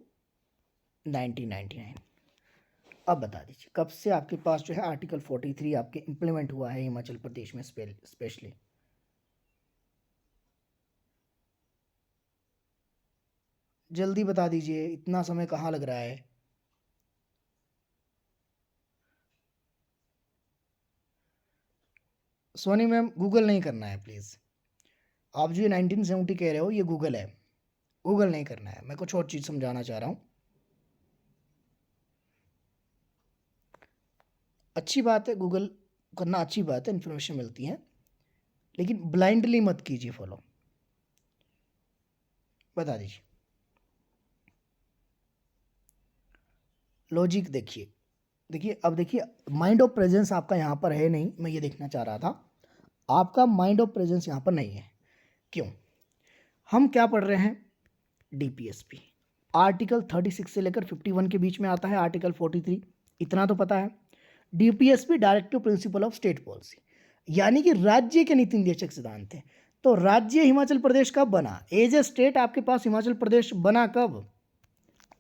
1999। अब बता दीजिए कब से आपके पास जो है आर्टिकल 43 आपके इम्प्लीमेंट हुआ है हिमाचल प्रदेश में स्पेशली? जल्दी बता दीजिए, इतना समय कहाँ लग रहा है? सोनी मैम गूगल नहीं करना है प्लीज़। आप जो ये 1970 कह रहे हो ये गूगल है, गूगल नहीं करना है, मैं कुछ और चीज़ समझाना चाह रहा हूँ। अच्छी बात है, गूगल करना अच्छी बात है, इन्फॉर्मेशन मिलती है, लेकिन ब्लाइंडली मत कीजिए फॉलो। बता दीजिए, लॉजिक देखिए। देखिए अब देखिए, माइंड ऑफ प्रेजेंस आपका यहाँ पर है नहीं, मैं ये देखना चाह रहा था। आपका माइंड ऑफ प्रेजेंस यहाँ पर नहीं है। क्यों? हम क्या पढ़ रहे हैं? डीपीएसपी आर्टिकल 36 से लेकर 51 के बीच में आता है आर्टिकल 43, इतना तो पता है। DPSP directive principle of state policy, यानी कि राज्य के नीति निर्देशक सिद्धांत है। तो राज्य हिमाचल प्रदेश कब बना? एज ए स्टेट आपके पास हिमाचल प्रदेश बना कब?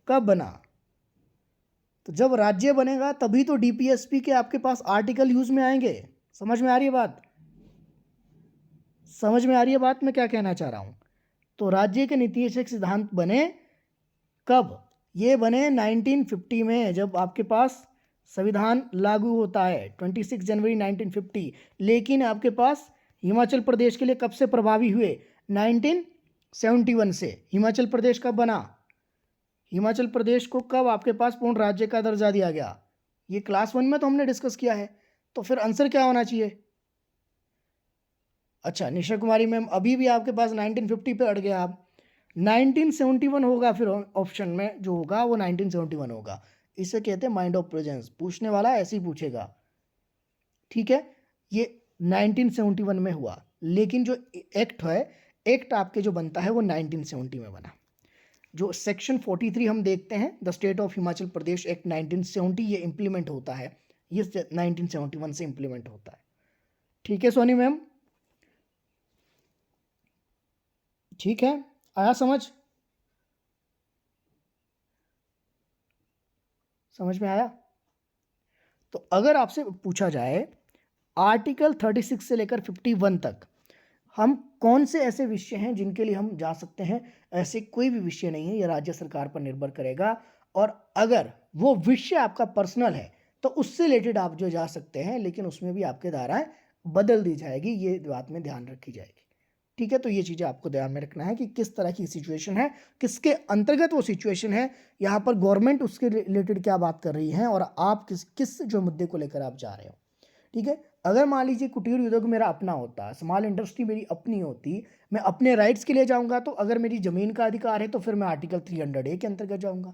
कब बना? तो जब राज्य बनेगा तभी तो डीपीएसपी के आपके पास आर्टिकल यूज में आएंगे। समझ में आ रही है बात? समझ में आ रही है बात मैं क्या कहना चाह रहा हूँ? तो राज्य के नीति निर्देशक सिद्धांत बने कब? ये बने 1950 में, जब आपके पास संविधान लागू होता है 26 जनवरी 1950। लेकिन आपके पास हिमाचल प्रदेश के लिए कब से प्रभावी हुए? 1971 से। हिमाचल प्रदेश कब बना? हिमाचल प्रदेश को कब आपके पास पूर्ण राज्य का दर्जा दिया गया? ये क्लास 1 में तो हमने डिस्कस किया है, तो फिर आंसर क्या होना चाहिए? अच्छा निशा कुमारी मैम, अभी भी आपके पास 1950 पे अड़ गए आप। 1971 होगा, फिर ऑप्शन में जो होगा वो 1971 होगा। इसे कहते हैं माइंड ऑफ प्रेजेंस, पूछने वाला ऐसे ही पूछेगा। ठीक है, ये 1971 में हुआ, लेकिन जो एक्ट है, एक्ट आपके जो बनता है वो 1970 में बना। जो सेक्शन 43 हम देखते हैं the state of Himachal Pradesh act 1970, ये इम्प्लीमेंट होता है, ये 1971 से इम्प्लीमेंट होता है। ठीक है सोनी मैम? ठीक है, आया समझ? समझ में आया? तो अगर आपसे पूछा जाए आर्टिकल 36 से लेकर 51 तक हम कौन से ऐसे विषय हैं जिनके लिए हम जा सकते हैं, ऐसे कोई भी विषय नहीं है, यह राज्य सरकार पर निर्भर करेगा। और अगर वो विषय आपका पर्सनल है तो उससे रिलेटेड आप जो जा सकते हैं, लेकिन उसमें भी आपके धाराएं बदल दी जाएगी, ये बात में ध्यान रखी जाएगी। ठीक है, तो ये चीज़ें आपको ध्यान में रखना है कि किस तरह की सिचुएशन है, किसके अंतर्गत वो सिचुएशन है, यहाँ पर गवर्नमेंट उसके रिलेटेड क्या बात कर रही है और आप किस किस जो मुद्दे को लेकर आप जा रहे हो। ठीक है, अगर मान लीजिए कुटीर उद्योग मेरा अपना होता, स्मॉल इंडस्ट्री मेरी अपनी होती, मैं अपने राइट्स के लिए जाऊंगा, तो अगर मेरी ज़मीन का अधिकार है तो फिर मैं आर्टिकल 300A के अंतर्गत जाऊंगा।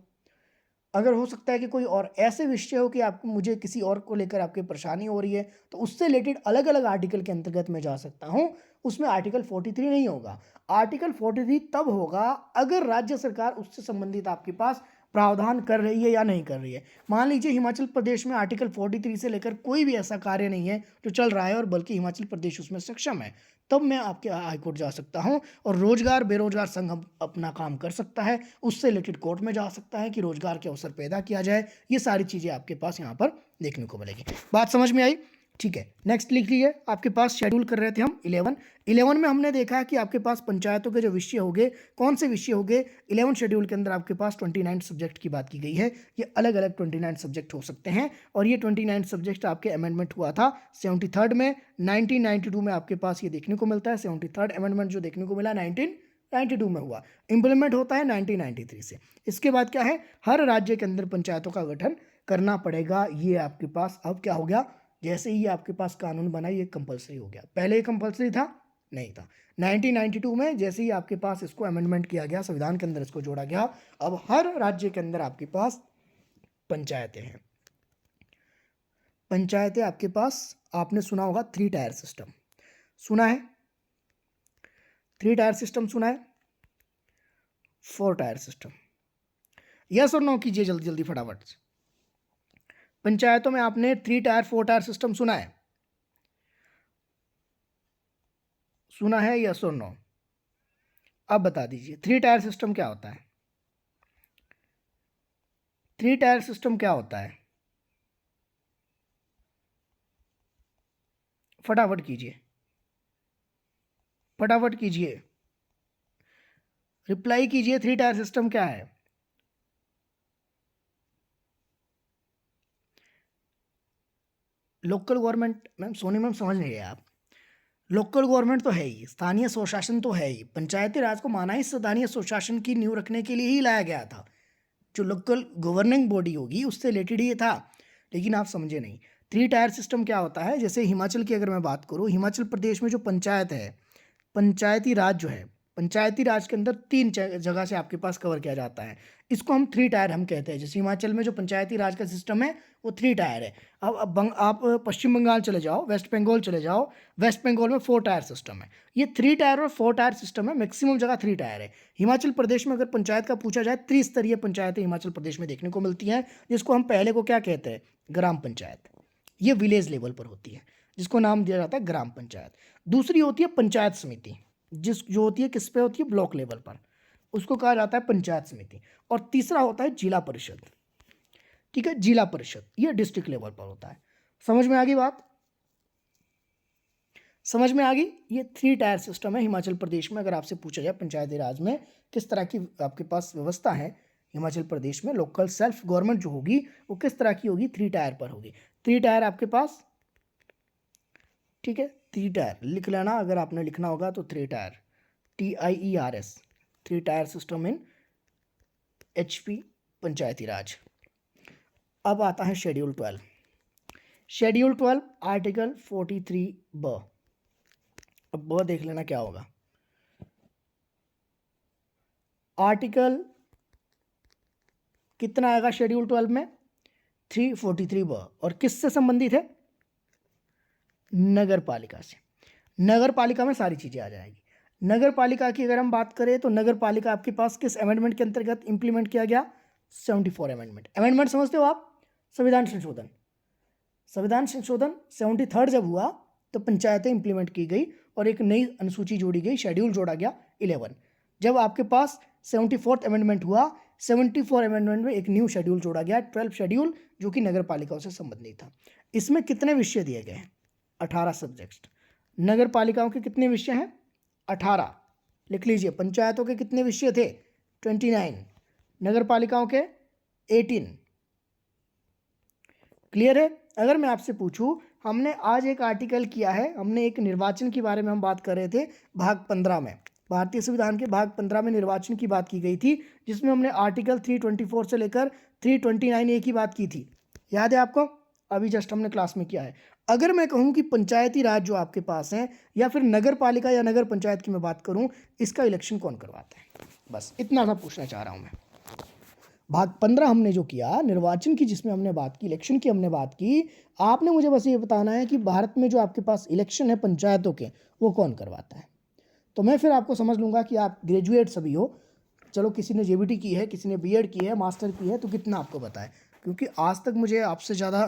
अगर हो सकता है कि कोई और ऐसे विषय हो कि आपको मुझे किसी और को लेकर आपकी परेशानी हो रही है, तो उससे रिलेटेड अलग अलग आर्टिकल के अंतर्गत मैं जा सकता हूं, उसमें आर्टिकल 43 नहीं होगा। आर्टिकल 43 तब होगा अगर राज्य सरकार उससे संबंधित आपके पास प्रावधान कर रही है या नहीं कर रही है। मान लीजिए हिमाचल प्रदेश में आर्टिकल 43 से लेकर कोई भी ऐसा कार्य नहीं है जो चल रहा है और बल्कि हिमाचल प्रदेश उसमें सक्षम है, तब मैं आपके हाईकोर्ट जा सकता हूं और रोजगार बेरोजगार संघ अपना काम कर सकता है, उससे रिलेटेड कोर्ट में जा सकता है कि रोजगार के अवसर पैदा किया जाए। ये सारी चीज़ें आपके पास यहाँ पर देखने को मिलेगी। बात समझ में आई? ठीक है, नेक्स्ट लिख लीजिए। आपके पास शेड्यूल कर रहे थे हम 11 में हमने देखा कि आपके पास पंचायतों के जो विषय होंगे, कौन से विषय होंगे। 11 शेड्यूल के अंदर आपके पास 29 सब्जेक्ट की बात की गई है। ये अलग अलग 29 सब्जेक्ट हो सकते हैं और ये 29 सब्जेक्ट आपके अमेंडमेंट हुआ था 73rd में। 1992 में आपके पास ये देखने को मिलता है। 73rd अमेंडमेंट जो देखने को मिला 1992 में हुआ, इंप्लीमेंट होता है 1993 से। इसके बाद क्या है, हर राज्य के अंदर पंचायतों का गठन करना पड़ेगा। ये आपके पास अब क्या हो गया, जैसे ही आपके पास कानून बना ये कंपलसरी हो गया। पहले ये कंपलसरी था नहीं था। 1992 में जैसे ही आपके पास इसको अमेंडमेंट किया गया, संविधान के अंदर इसको जोड़ा गया, अब हर राज्य के अंदर आपके पास पंचायतें हैं। पंचायतें आपके पास, आपने सुना होगा 3 टायर सिस्टम, सुना है? 3 टायर सिस्टम सुना है? 4 टायर सिस्टम? यस और नो कीजिए जल्दी जल्दी फटाफट से। पंचायतों में आपने 3 टायर 4 टायर सिस्टम सुना है? सुना है यस और नो? अब बता दीजिए 3 टायर सिस्टम क्या होता है? 3 टायर सिस्टम क्या होता है? फटाफट कीजिए, फटाफट कीजिए, रिप्लाई कीजिए। 3 टायर सिस्टम क्या है? Local government, ma'am Soni ma'am समझ नहीं रहे आप। लोकल गवर्नमेंट तो है ही, स्थानीय स्वशासन तो है ही। पंचायती राज को माना ही स्थानीय स्वशासन की नींव रखने के लिए ही लाया गया था। जो लोकल गवर्निंग बॉडी होगी उससे रिलेटेड ही ये था, लेकिन आप समझे नहीं। 3 टायर सिस्टम क्या होता है, जैसे हिमाचल की अगर मैं बात करूँ, हिमाचल प्रदेश में जो पंचायत है, पंचायती राज जो है, पंचायती राज के अंदर 3 जगह से आपके पास कवर किया जाता है। इसको हम 3 टायर हम कहते हैं। जैसे हिमाचल में जो पंचायती राज का सिस्टम है वो 3 टायर है। अब आप पश्चिम बंगाल चले जाओ, वेस्ट बंगाल चले जाओ, वेस्ट बंगाल में 4 टायर सिस्टम है। ये 3 टायर और 4 टायर सिस्टम है, मैक्सिमम जगह 3 टायर है। हिमाचल प्रदेश में अगर पंचायत का पूछा जाए, त्रिस्तरीय पंचायतें हिमाचल प्रदेश में देखने को मिलती हैं, जिसको हम पहले को क्या कहते हैं, ग्राम पंचायत। ये विलेज लेवल पर होती है, जिसको नाम दिया जाता है ग्राम पंचायत। दूसरी होती है पंचायत समिति, जो होती है किस पे होती है, ब्लॉक लेवल पर, उसको कहा जाता है पंचायत समिति। और तीसरा होता है जिला परिषद। ठीक है, जिला परिषद ये डिस्ट्रिक्ट लेवल पर होता है। समझ में आ गई बात? समझ में आ गई? ये 3 टायर सिस्टम है हिमाचल प्रदेश में। अगर आपसे पूछा जाए पंचायती राज में किस तरह की आपके पास व्यवस्था है हिमाचल प्रदेश में, लोकल सेल्फ गवर्नमेंट जो होगी वो किस तरह की होगी, 3 टायर पर होगी। 3 टायर आपके पास, ठीक है, 3 टायर लिख लेना। अगर आपने लिखना होगा तो 3 tyre, TIERS, 3 tier system in HP पंचायती राज। अब आता है शेड्यूल 12। Schedule 12 article 43(ब). अब ब देख लेना क्या होगा। आर्टिकल कितना आएगा शेड्यूल 12 में, 343(ब), और किससे संबंधित है, नगर पालिका से। नगर पालिका में सारी चीजें आ जाएगी। नगर पालिका की अगर हम बात करें तो नगर पालिका आपके पास किस अमेंडमेंट के अंतर्गत इंप्लीमेंट किया गया, 74 अमेंडमेंट। अमेंडमेंट समझते हो आप, संविधान संशोधन। संविधान संशोधन 73rd जब हुआ तो पंचायतें इंप्लीमेंट की गई और एक नई अनुसूची जोड़ी गई, शेड्यूल जोड़ा गया 11। जब आपके पास 74th अमेंडमेंट हुआ, 74 अमेंडमेंट में एक न्यू शेड्यूल जोड़ा गया, 12 शेड्यूल, जो कि नगर पालिकाओं से संबंधित था। इसमें कितने विषय दिए गए हैं, 18 सब्जेक्ट। नगर पालिकाओं के कितने विषय हैं, 18। लिख लीजिए। पंचायतों के कितने विषय थे, 29। नगर पालिकाओं के 18। क्लियर है? अगर मैं आपसे पूछूं, हमने आज एक आर्टिकल किया है, हमने एक निर्वाचन के बारे में हम बात कर रहे थे भाग 15 में, भारतीय संविधान के भाग 15 में निर्वाचन की बात की गई थी, जिसमें हमने आर्टिकल 324 से लेकर 329A की बात की थी। याद है आपको? अभी जस्ट हमने क्लास में किया है। अगर मैं कहूँ कि पंचायती राज जो आपके पास है, या फिर नगर पालिका या नगर पंचायत की मैं बात करूँ, इसका इलेक्शन कौन करवाता है? बस इतना सा पूछना चाह रहा हूँ मैं। भाग 15 हमने जो किया निर्वाचन की, जिसमें हमने बात की, इलेक्शन की हमने बात की, आपने मुझे बस ये बताना है कि भारत में जो आपके पास इलेक्शन है पंचायतों के, वो कौन करवाता है। तो मैं फिर आपको समझ लूँगा कि आप ग्रेजुएट सभी हो। चलो, किसी ने जेबीटी की है, किसी ने बीएड की है, मास्टर की है, तो कितना आपको पता है, क्योंकि आज तक मुझे आपसे ज़्यादा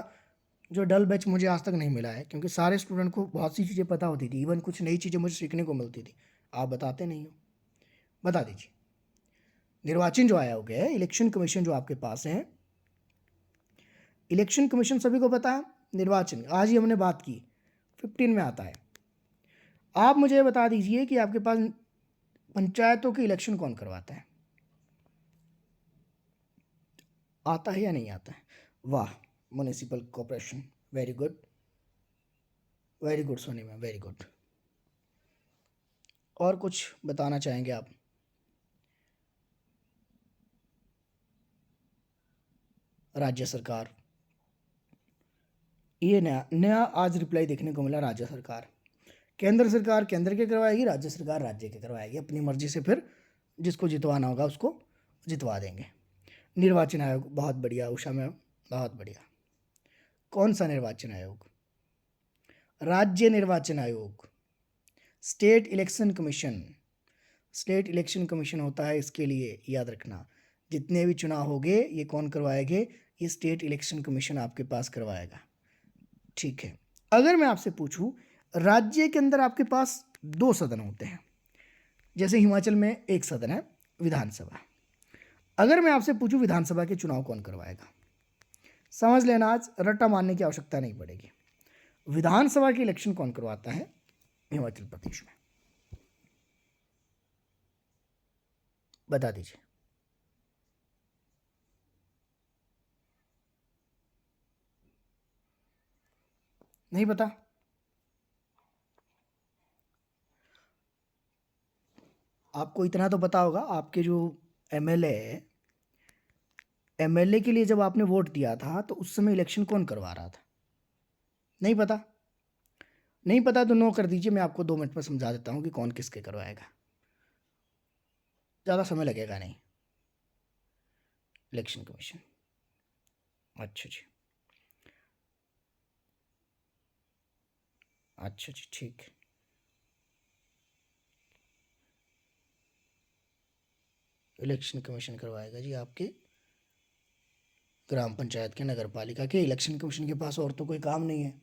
जो डल बैच मुझे आज तक नहीं मिला है, क्योंकि सारे स्टूडेंट को बहुत सी चीज़ें पता होती थी, इवन कुछ नई चीज़ें मुझे सीखने को मिलती थी। आप बताते नहीं हो, बता दीजिए। निर्वाचन जो आयोग है, इलेक्शन कमीशन जो आपके पास है, इलेक्शन कमीशन सभी को पता है। निर्वाचन आज ही हमने बात की, 15 में आता है। आप मुझे बता दीजिए कि आपके पास पंचायतों के इलेक्शन कौन करवाता है? आता है या नहीं आता है? वाह, municipal corporation, very good, very good Soni ma'am, very good. और कुछ बताना चाहेंगे आप? राज्य सरकार, ये नया नया आज रिप्लाई देखने को मिला। राज्य सरकार, केंद्र सरकार केंद्र के करवाएगी, राज्य सरकार राज्य के करवाएगी, अपनी मर्जी से फिर जिसको जितवाना होगा उसको जितवा देंगे। निर्वाचन आयोग, बहुत बढ़िया उषा मैम, बहुत बढ़िया। कौन सा निर्वाचन आयोग? राज्य निर्वाचन आयोग, state election commission. State election commission होता है इसके लिए, याद रखना। जितने भी चुनाव होंगे ये कौन करवाएंगे? ये स्टेट इलेक्शन कमीशन आपके पास करवाएगा। ठीक है। अगर मैं आपसे पूछूं, राज्य के अंदर आपके पास 2 सदन होते हैं, जैसे हिमाचल में 1 सदन है, विधानसभा। अगर मैं आपसे पूछूं विधानसभा के चुनाव कौन करवाएगा, समझ लेना, आज रट्टा मारने की आवश्यकता नहीं पड़ेगी। विधानसभा के इलेक्शन कौन करवाता है हिमाचल प्रदेश में? बता दीजिए। नहीं पता? आपको इतना तो पता होगा, आपके जो एमएलए है, एमएलए के लिए जब आपने वोट दिया था तो उस समय इलेक्शन कौन करवा रहा था? नहीं पता? नहीं पता तो नो कर दीजिए, मैं आपको 2 मिनट में समझा देता हूँ कि कौन किसके करवाएगा, ज़्यादा समय लगेगा नहीं। इलेक्शन कमीशन, अच्छा जी, अच्छा जी, ठीक है। इलेक्शन कमीशन करवाएगा जी आपके ग्राम पंचायत के, नगर पालिका के। इलेक्शन कमीशन के पास और तो कोई काम नहीं है।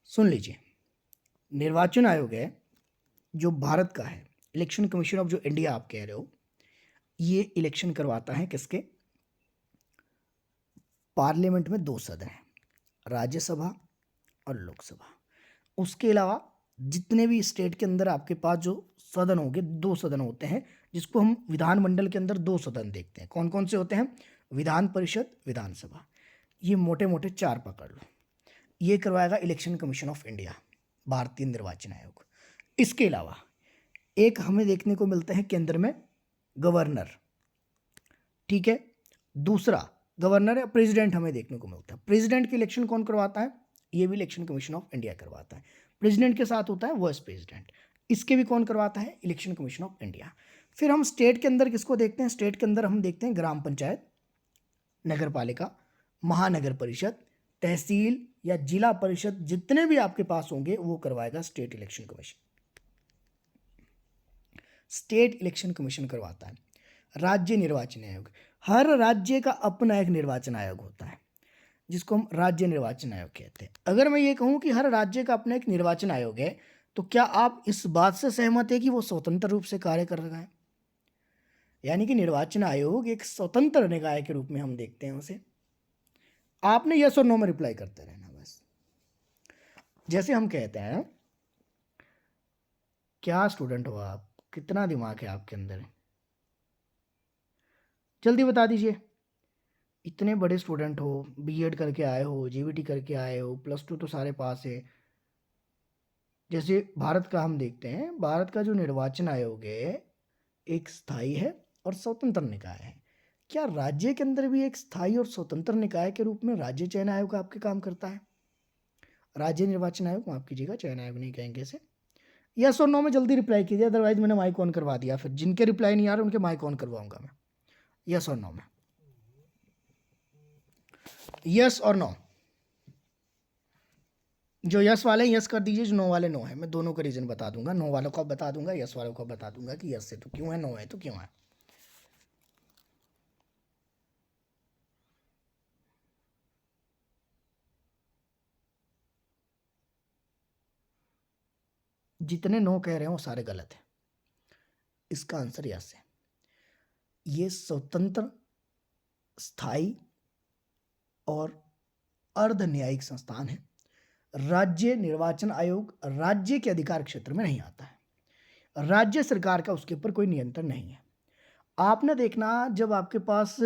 सुन लीजिए, निर्वाचन आयोग है जो भारत का है, इलेक्शन कमीशन ऑफ जो इंडिया आप कह रहे हो, ये इलेक्शन करवाता है किसके? पार्लियामेंट में 2 सदन हैं, राज्यसभा और लोकसभा। उसके अलावा जितने भी स्टेट के अंदर आपके पास जो सदन होंगे, 2 सदन होते हैं, जिसको हम विधानमंडल के अंदर 2 सदन देखते हैं। कौन कौन से होते हैं? विधान परिषद, विधानसभा। ये मोटे मोटे 4 पकड़ लो। ये करवाएगा इलेक्शन कमीशन ऑफ इंडिया, भारतीय निर्वाचन आयोग। इसके अलावा एक हमें देखने को मिलता है केंद्र में गवर्नर, ठीक है। दूसरा गवर्नर या प्रेसिडेंट हमें देखने को मिलता है। प्रेसिडेंट के इलेक्शन कौन करवाता है? ये भी इलेक्शन कमीशन ऑफ इंडिया करवाता है। प्रेसिडेंट के साथ होता है वाइस प्रेसिडेंट, इसके भी कौन करवाता है? Election commission of India. फिर हम स्टेट के अंदर किसको देखते हैं? स्टेट के अंदर हम देखते हैं ग्राम पंचायत, नगर पालिका, महानगर परिषद, तहसील या जिला परिषद, जितने भी आपके पास होंगे वो करवाएगा state election commission. State election commission करवाता है। राज्य निर्वाचन आयोग, हर राज्य का अपना एक निर्वाचन आयोग होता है, जिसको हम राज्य निर्वाचन आयोग कहते हैं। अगर मैं ये कहूँ कि हर राज्य का अपना एक निर्वाचन आयोग है, तो क्या आप इस बात से सहमत है कि वो स्वतंत्र रूप से कार्य कर रहा है? यानी कि निर्वाचन आयोग एक स्वतंत्र निकाय के रूप में हम देखते हैं उसे। आपने यस और नो में रिप्लाई करते रहना बस। जैसे हम कहते हैं, क्या स्टूडेंट हो आप, कितना दिमाग है आपके अंदर, जल्दी बता दीजिए। इतने बड़े स्टूडेंट हो, बीएड करके आए हो, जीबीटी करके आए हो, +2 तो सारे पास है। जैसे भारत का हम देखते हैं, भारत का जो निर्वाचन आयोग है, एक स्थायी है और स्वतंत्र निकाय है। क्या राज्य के अंदर भी एक स्थायी और स्वतंत्र निकाय के रूप में राज्य चयन आयोग आपके काम करता है? राज्य निर्वाचन आयोग, माफ कीजिएगा, चयन आयोग नहीं कहेंगे इसे। यस और नो में जल्दी रिप्लाई कीजिए, अदरवाइज मैंने माइक ऑन करवा दिया, फिर जिनके रिप्लाई नहीं आ रहे उनके माइक ऑन करवाऊंगा मैं। यस और नो में, यस और नो। जो यस वाले यस कर दीजिए, जो नो वाले नो है। मैं दोनों का रीजन बता दूंगा, नो वालों का बता दूंगा, यस वालों का बता दूंगा कि यस है तो क्यों है, नो है तो क्यों है। जितने नो कह रहे हो वो सारे गलत है। इसका आंसर यस है। ये स्वतंत्र, स्थायी और अर्ध न्यायिक संस्थान है। राज्य निर्वाचन आयोग राज्य के अधिकार क्षेत्र में नहीं आता है। राज्य सरकार का उसके ऊपर कोई नियंत्रण नहीं है। आपने देखना, जब आपके पास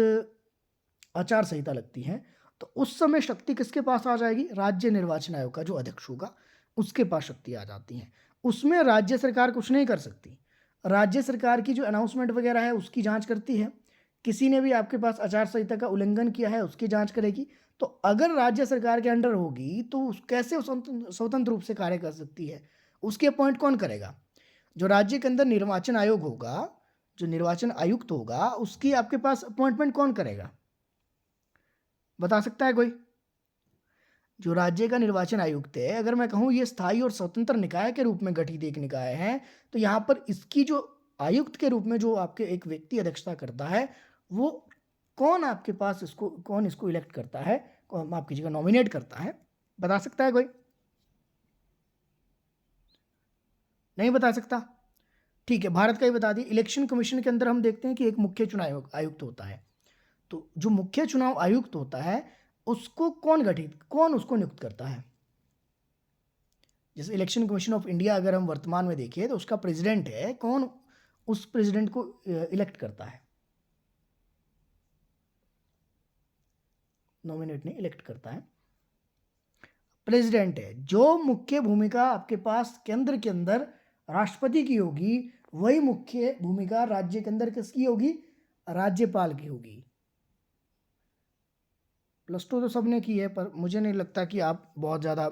आचार संहिता लगती है तो उस समय शक्ति किसके पास आ जाएगी? राज्य निर्वाचन आयोग का जो अध्यक्ष होगा उसके पास शक्ति आ जाती है। उसमें राज्य सरकार कुछ नहीं कर सकती। राज्य सरकार की जो अनाउंसमेंट वगैरह है उसकी जांच करती है। किसी ने भी आपके पास आचार संहिता का उल्लंघन किया है उसकी जांच करेगी। तो अगर राज्य सरकार के अंडर होगी तो कैसे वो स्वतंत्र रूप से कार्य कर सकती है? उसके अपॉइंट कौन करेगा? जो राज्य के अंदर निर्वाचन आयोग होगा, जो निर्वाचन आयुक्त होगा, उसकी आपके पास अपॉइंटमेंट कौन करेगा? बता सकता है कोई? जो राज्य का निर्वाचन आयुक्त है, अगर मैं कहूँ ये स्थायी और स्वतंत्र निकाय के रूप में गठित एक निकाय है, तो यहाँ पर इसकी जो आयुक्त के रूप में जो आपके एक व्यक्ति अध्यक्षता करता है, वो कौन आपके पास इसको, कौन इसको इलेक्ट करता है, कौन माफ कीजिएगा नॉमिनेट करता है? बता सकता है कोई? नहीं बता सकता? ठीक है, भारत का ही बता दिए। इलेक्शन कमीशन के अंदर हम देखते हैं कि एक मुख्य चुनाव आयुक्त होता है। तो जो मुख्य चुनाव आयुक्त होता है उसको कौन उसको नियुक्त करता है? जैसे इलेक्शन कमीशन ऑफ इंडिया अगर हम वर्तमान में देखिए तो उसका प्रेसिडेंट है, कौन उस प्रेसिडेंट को इलेक्ट करता है? नॉमिनेट नहीं, इलेक्ट करता है प्रेसिडेंट है। जो मुख्य भूमिका आपके पास केंद्र के अंदर राष्ट्रपति की होगी, वही मुख्य भूमिका राज्य के अंदर किसकी होगी? राज्यपाल की होगी। +2 तो सबने की है, पर मुझे नहीं लगता कि आप बहुत ज़्यादा,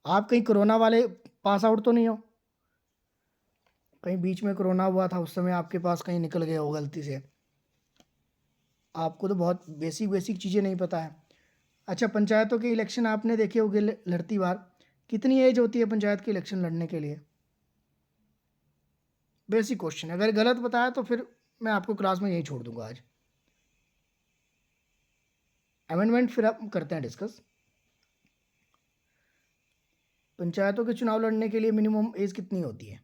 आप कहीं कोरोना वाले पास आउट तो नहीं हो? कहीं बीच में कोरोना हुआ था उस समय आपके पास कहीं निकल गए हो गलती से? आपको तो बहुत बेसिक बेसिक चीज़ें नहीं पता है। अच्छा, पंचायतों के इलेक्शन आपने देखे होंगे लड़ती बार, कितनी एज होती है पंचायत के इलेक्शन लड़ने के लिए? बेसिक क्वेश्चन है, अगर गलत बताया तो फिर मैं आपको क्लास में यही छोड़ दूंगा आज। अमेंडमेंट फिर आप करते हैं डिस्कस। पंचायतों के चुनाव लड़ने के लिए मिनिमम एज कितनी होती है?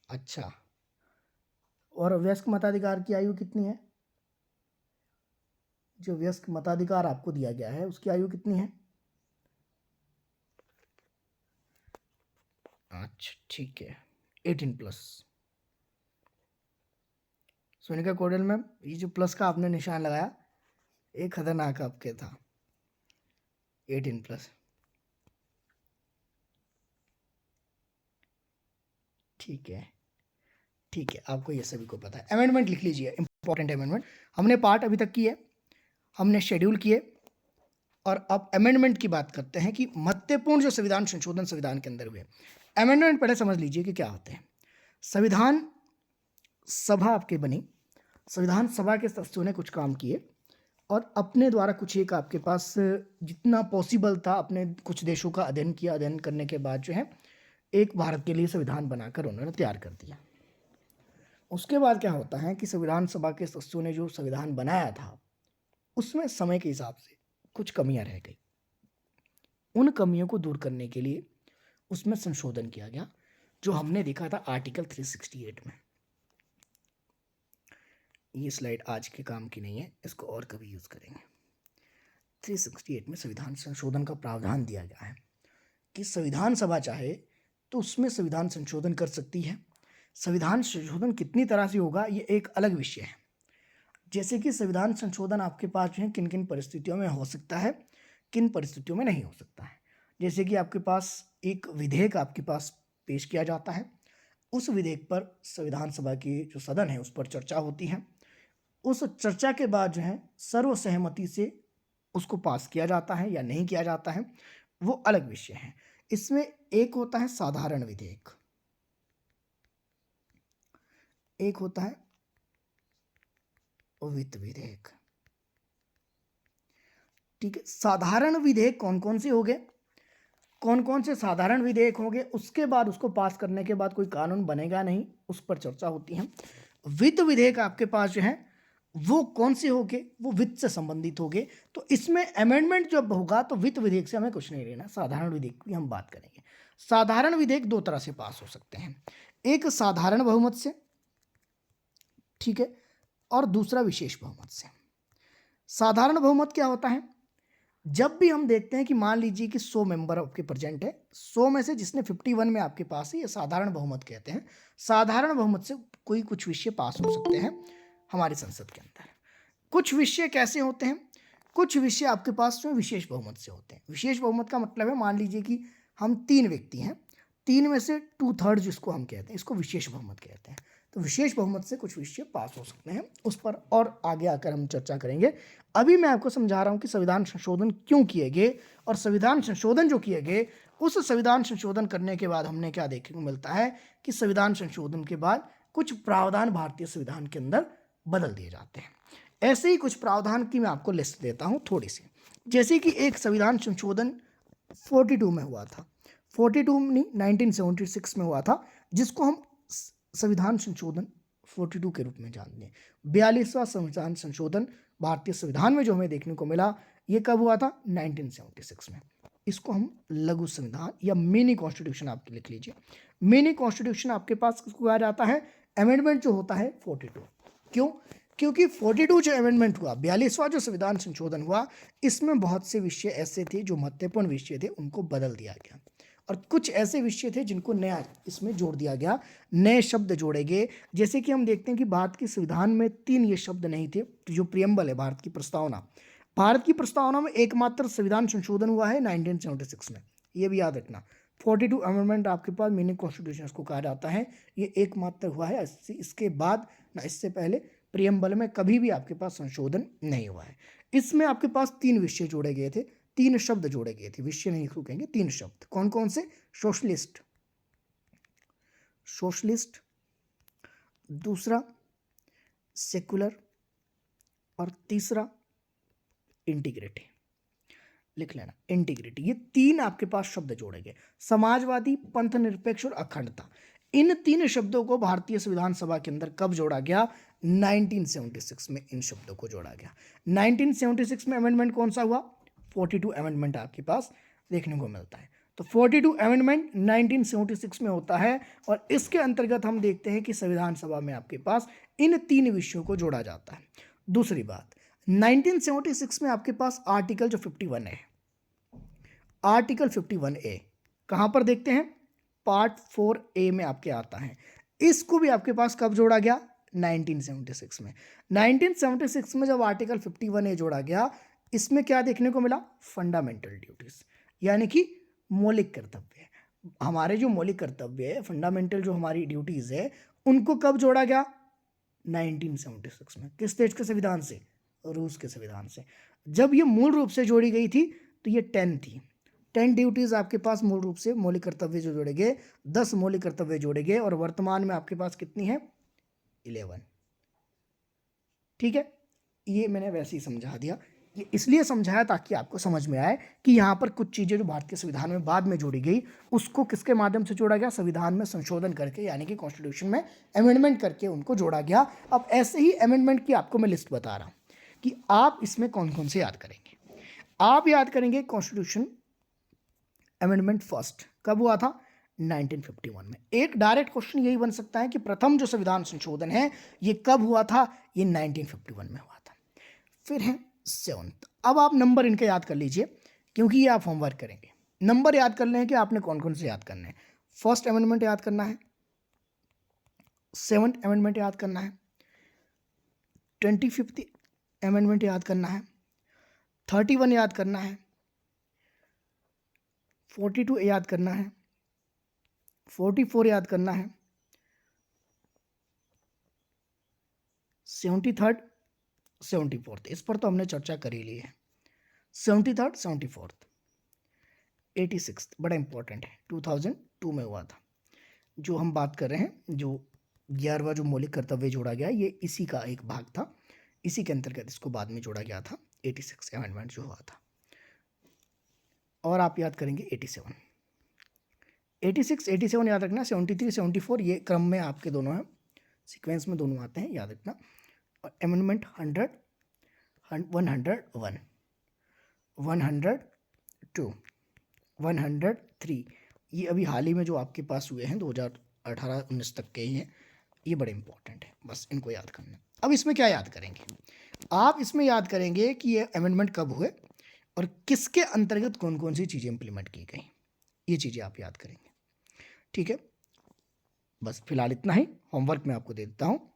अच्छा, और वयस्क मताधिकार की आयु कितनी है? जो वयस्क मताधिकार आपको दिया गया है उसकी आयु कितनी है? अच्छा ठीक है, 18+। सोनिका कोडल मैम, ये जो प्लस का आपने निशान लगाया, एक खतरनाक आपके था, 18+। ठीक है, ठीक है, आपको ये सभी को पता है। अमेंडमेंट लिख लीजिए, इंपॉर्टेंट अमेंडमेंट। हमने पार्ट अभी तक किए, हमने शेड्यूल किए, और अब अमेंडमेंट की बात करते हैं कि महत्वपूर्ण जो संविधान संशोधन संविधान के अंदर हुए। अमेंडमेंट पहले समझ लीजिए कि क्या होते हैं। संविधान सभा आपकी बनी, संविधान सभा के सदस्यों ने कुछ काम किए और अपने द्वारा कुछ एक आपके पास जितना पॉसिबल था अपने कुछ देशों का अध्ययन किया, अध्ययन करने के बाद जो है एक भारत के लिए संविधान बनाकर उन्होंने तैयार कर दिया। उसके बाद क्या होता है कि संविधान सभा के सदस्यों ने जो संविधान बनाया था उसमें समय के हिसाब से कुछ कमियां रह गई। उन कमियों को दूर करने के लिए उसमें संशोधन किया गया, जो हमने देखा था आर्टिकल 368 में। ये स्लाइड आज के काम की नहीं है, इसको और कभी यूज़ करेंगे। 368 में संविधान संशोधन का प्रावधान दिया गया है कि संविधान सभा चाहे तो उसमें संविधान संशोधन कर सकती है। संविधान संशोधन कितनी तरह से होगा ये एक अलग विषय है। जैसे कि संविधान संशोधन आपके पास जो है किन किन परिस्थितियों में हो सकता है, किन परिस्थितियों में नहीं हो सकता है। जैसे कि आपके पास एक विधेयक आपके पास पेश किया जाता है, उस विधेयक पर संविधान सभा की जो सदन है उस पर चर्चा होती है, उस चर्चा के बाद जो है सर्वसहमति से उसको पास किया जाता है या नहीं किया जाता है, वो अलग विषय है। इसमें एक होता है साधारण विधेयक, एक होता है वित्त विधेयक। ठीक है, साधारण विधेयक कौन कौन से हो गए, कौन कौन से साधारण विधेयक होंगे, उसके बाद उसको पास करने के बाद कोई कानून बनेगा नहीं, उस पर चर्चा होती है। वित्त विधेयक आपके पास जो है वो कौन से होंगे, वो वित्त से संबंधित होंगे। तो इसमें अमेंडमेंट जब होगा तो वित्त विधेयक से हमें कुछ नहीं लेना, साधारण विधेयक की हम बात करेंगे। साधारण विधेयक दो तरह से पास हो सकते हैं, एक साधारण बहुमत से, ठीक है, और दूसरा विशेष बहुमत से। साधारण बहुमत क्या होता है, जब भी हम देखते हैं कि मान लीजिए कि 100 मेंबर आपके प्रेजेंट है, 100 में से जिसने 51 में आपके पास है, ये साधारण बहुमत कहते हैं। साधारण बहुमत से कोई कुछ विषय पास हो सकते हैं हमारी संसद के अंदर। कुछ विषय कैसे होते हैं, कुछ विषय आपके पास जो विशेष बहुमत से होते हैं। विशेष बहुमत का मतलब है मान लीजिए कि हम 3 व्यक्ति हैं, 3 में से 2/3 जिसको हम कहते हैं, इसको विशेष बहुमत कहते हैं। तो विशेष बहुमत से कुछ विषय पास हो सकते हैं, उस पर और आगे आकर हम चर्चा करेंगे। अभी मैं आपको समझा रहा हूँ कि संविधान संशोधन क्यों किए गए, और संविधान संशोधन जो किए गए उस संविधान संशोधन करने के बाद हमने क्या देखने को मिलता है कि संविधान संशोधन के बाद कुछ प्रावधान भारतीय संविधान के अंदर बदल दिए जाते हैं। ऐसे ही कुछ प्रावधान की मैं आपको लिस्ट देता हूँ थोड़ी सी। जैसे कि एक संविधान संशोधन 42 में हुआ था, 42 नहीं 1976 में हुआ था, जिसको हम संविधान संशोधन 42 के रूप में जानते हैं। 42वां संविधान संशोधन भारतीय संविधान में जो हमें देखने को मिला, ये कब हुआ था, 1976 में। इसको हम लघु संविधान या मिनी कॉन्स्टिट्यूशन आप लिख लीजिए। मिनी कॉन्स्टिट्यूशन आपके पास किसको कहा जाता है, अमेंडमेंट जो होता है 42। क्यों, क्योंकि 42 जो अमेंडमेंट हुआ, 42वां जो संविधान संशोधन हुआ, इसमें बहुत से विषय ऐसे थे जो महत्वपूर्ण विषय थे, उनको बदल दिया गया, और कुछ ऐसे विषय थे जिनको नया इसमें जोड़ दिया गया, नए शब्द जोड़े गए। जैसे कि हम देखते हैं कि भारत के संविधान में 3 ये शब्द नहीं थे, जो प्रियम्बल है भारत की प्रस्तावना, भारत की प्रस्तावना में एकमात्र संविधान संशोधन हुआ है 1976 में, ये भी याद रखना। 42 अमेंडमेंट आपके पास मिनी कॉन्स्टिट्यूशन को कहा जाता है, ये एकमात्र हुआ है। इसके बाद ना इससे पहले प्रियम्बल में कभी भी आपके पास संशोधन नहीं हुआ है। इसमें आपके पास 3 विषय जोड़े गए थे, 3 शब्द जोड़े गए थे, विषय नहीं कहेंगे, 3 शब्द। कौन कौन से, सोशलिस्ट, सोशलिस्ट, दूसरा सेकुलर, और तीसरा इंटीग्रिटी। लिख लेना इंटीग्रिटी, ये 3 आपके पास शब्द जोड़े गए। समाजवादी, पंथ निरपेक्ष और अखंडता, इन 3 शब्दों को भारतीय संविधान सभा के अंदर कब जोड़ा गया, 1976 में इन शब्दों को जोड़ा गया। 1976 में अमेंडमेंट कौन सा हुआ, 42 अमेंडमेंट आपके पास देखने को मिलता है। तो 42 अमेंडमेंट 1976 में होता है, और इसके अंतर्गत हम देखते हैं कि संविधान सभा में आपके पास इन 3 विषयों को जोड़ा जाता है। दूसरी बात, 1976 में आपके पास आर्टिकल जो 51 है, आर्टिकल 51A कहाँ पर देखते हैं, पार्ट 4A में आपके आता है। इसको भी आपके पास कब जोड़ा गया, 1976 में। 1976 में जब आर्टिकल 51A जोड़ा गया, इसमें क्या देखने को मिला, फंडामेंटल ड्यूटीज, यानी कि मौलिक कर्तव्य। हमारे जो मौलिक कर्तव्य है, फंडामेंटल जो हमारी ड्यूटीज है, उनको कब जोड़ा गया, 1976 में। किस देश के संविधान से, रूस के संविधान से। जब ये मूल रूप से जोड़ी गई थी तो ये 10 थी, 10 ड्यूटीज आपके पास मूल रूप से मौलिक कर्तव्य जो जोड़े गए, 10 मौलिक कर्तव्य जोड़े गए, और वर्तमान में आपके पास कितनी है, 11। ठीक है, ये मैंने वैसे ही समझा दिया, ये इसलिए समझाया ताकि आपको समझ में आए कि यहाँ पर कुछ चीज़ें जो भारतीय संविधान में बाद में जोड़ी गई, उसको किसके माध्यम से जोड़ा गया, संविधान में संशोधन करके, यानी कि कॉन्स्टिट्यूशन में अमेंडमेंट करके उनको जोड़ा गया। अब ऐसे ही अमेंडमेंट की आपको मैं लिस्ट बता रहा हूँ कि आप इसमें कौन कौन से याद करेंगे। आप याद करेंगे कॉन्स्टिट्यूशन अमेंडमेंट फर्स्ट कब हुआ था, 1951 में। एक डायरेक्ट क्वेश्चन यही बन सकता है कि प्रथम जो संविधान संशोधन है ये कब हुआ था, ये 1951 में हुआ था। फिर है 7th। अब आप नंबर इनके याद कर लीजिए, क्योंकि ये आप होमवर्क करेंगे। नंबर याद कर लें कि आपने कौन कौन से याद करने हैं। फर्स्ट अमेंडमेंट याद करना है, सेवन्थ अमेंडमेंट याद करना है, 25th अमेंडमेंट याद करना है, 31 याद करना है, 42 याद करना है, 44 याद करना है, 73rd 74th, इस पर तो हमने चर्चा कर ही ली है। 73rd 74th, 86th बड़ा इंपॉर्टेंट है, 2002 में हुआ था। जो हम बात कर रहे हैं, जो 11वां जो मौलिक कर्तव्य जोड़ा गया, ये इसी का एक भाग था, इसी के अंतर्गत इसको बाद में जोड़ा गया था, 86 अमेंडमेंट जो हुआ था। और आप याद करेंगे 87, 86 87 याद रखना, 73 74 ये क्रम में आपके दोनों हैं, सीक्वेंस में दोनों आते हैं, याद रखना। और अमेंडमेंट 100 101 102 103 ये अभी हाल ही में जो आपके पास हुए हैं 2018-19 तक के ही हैं, ये बड़े इंपॉर्टेंट है, बस इनको याद करना। अब इसमें क्या याद करेंगे आप? इसमें याद करेंगे कि ये अमेंडमेंट कब हुए और किसके अंतर्गत कौन कौन सी चीज़ें इंप्लीमेंट की गई, ये चीज़ें आप याद करेंगे। ठीक है, बस फिलहाल इतना ही, होमवर्क मैं आपको दे देता हूँ।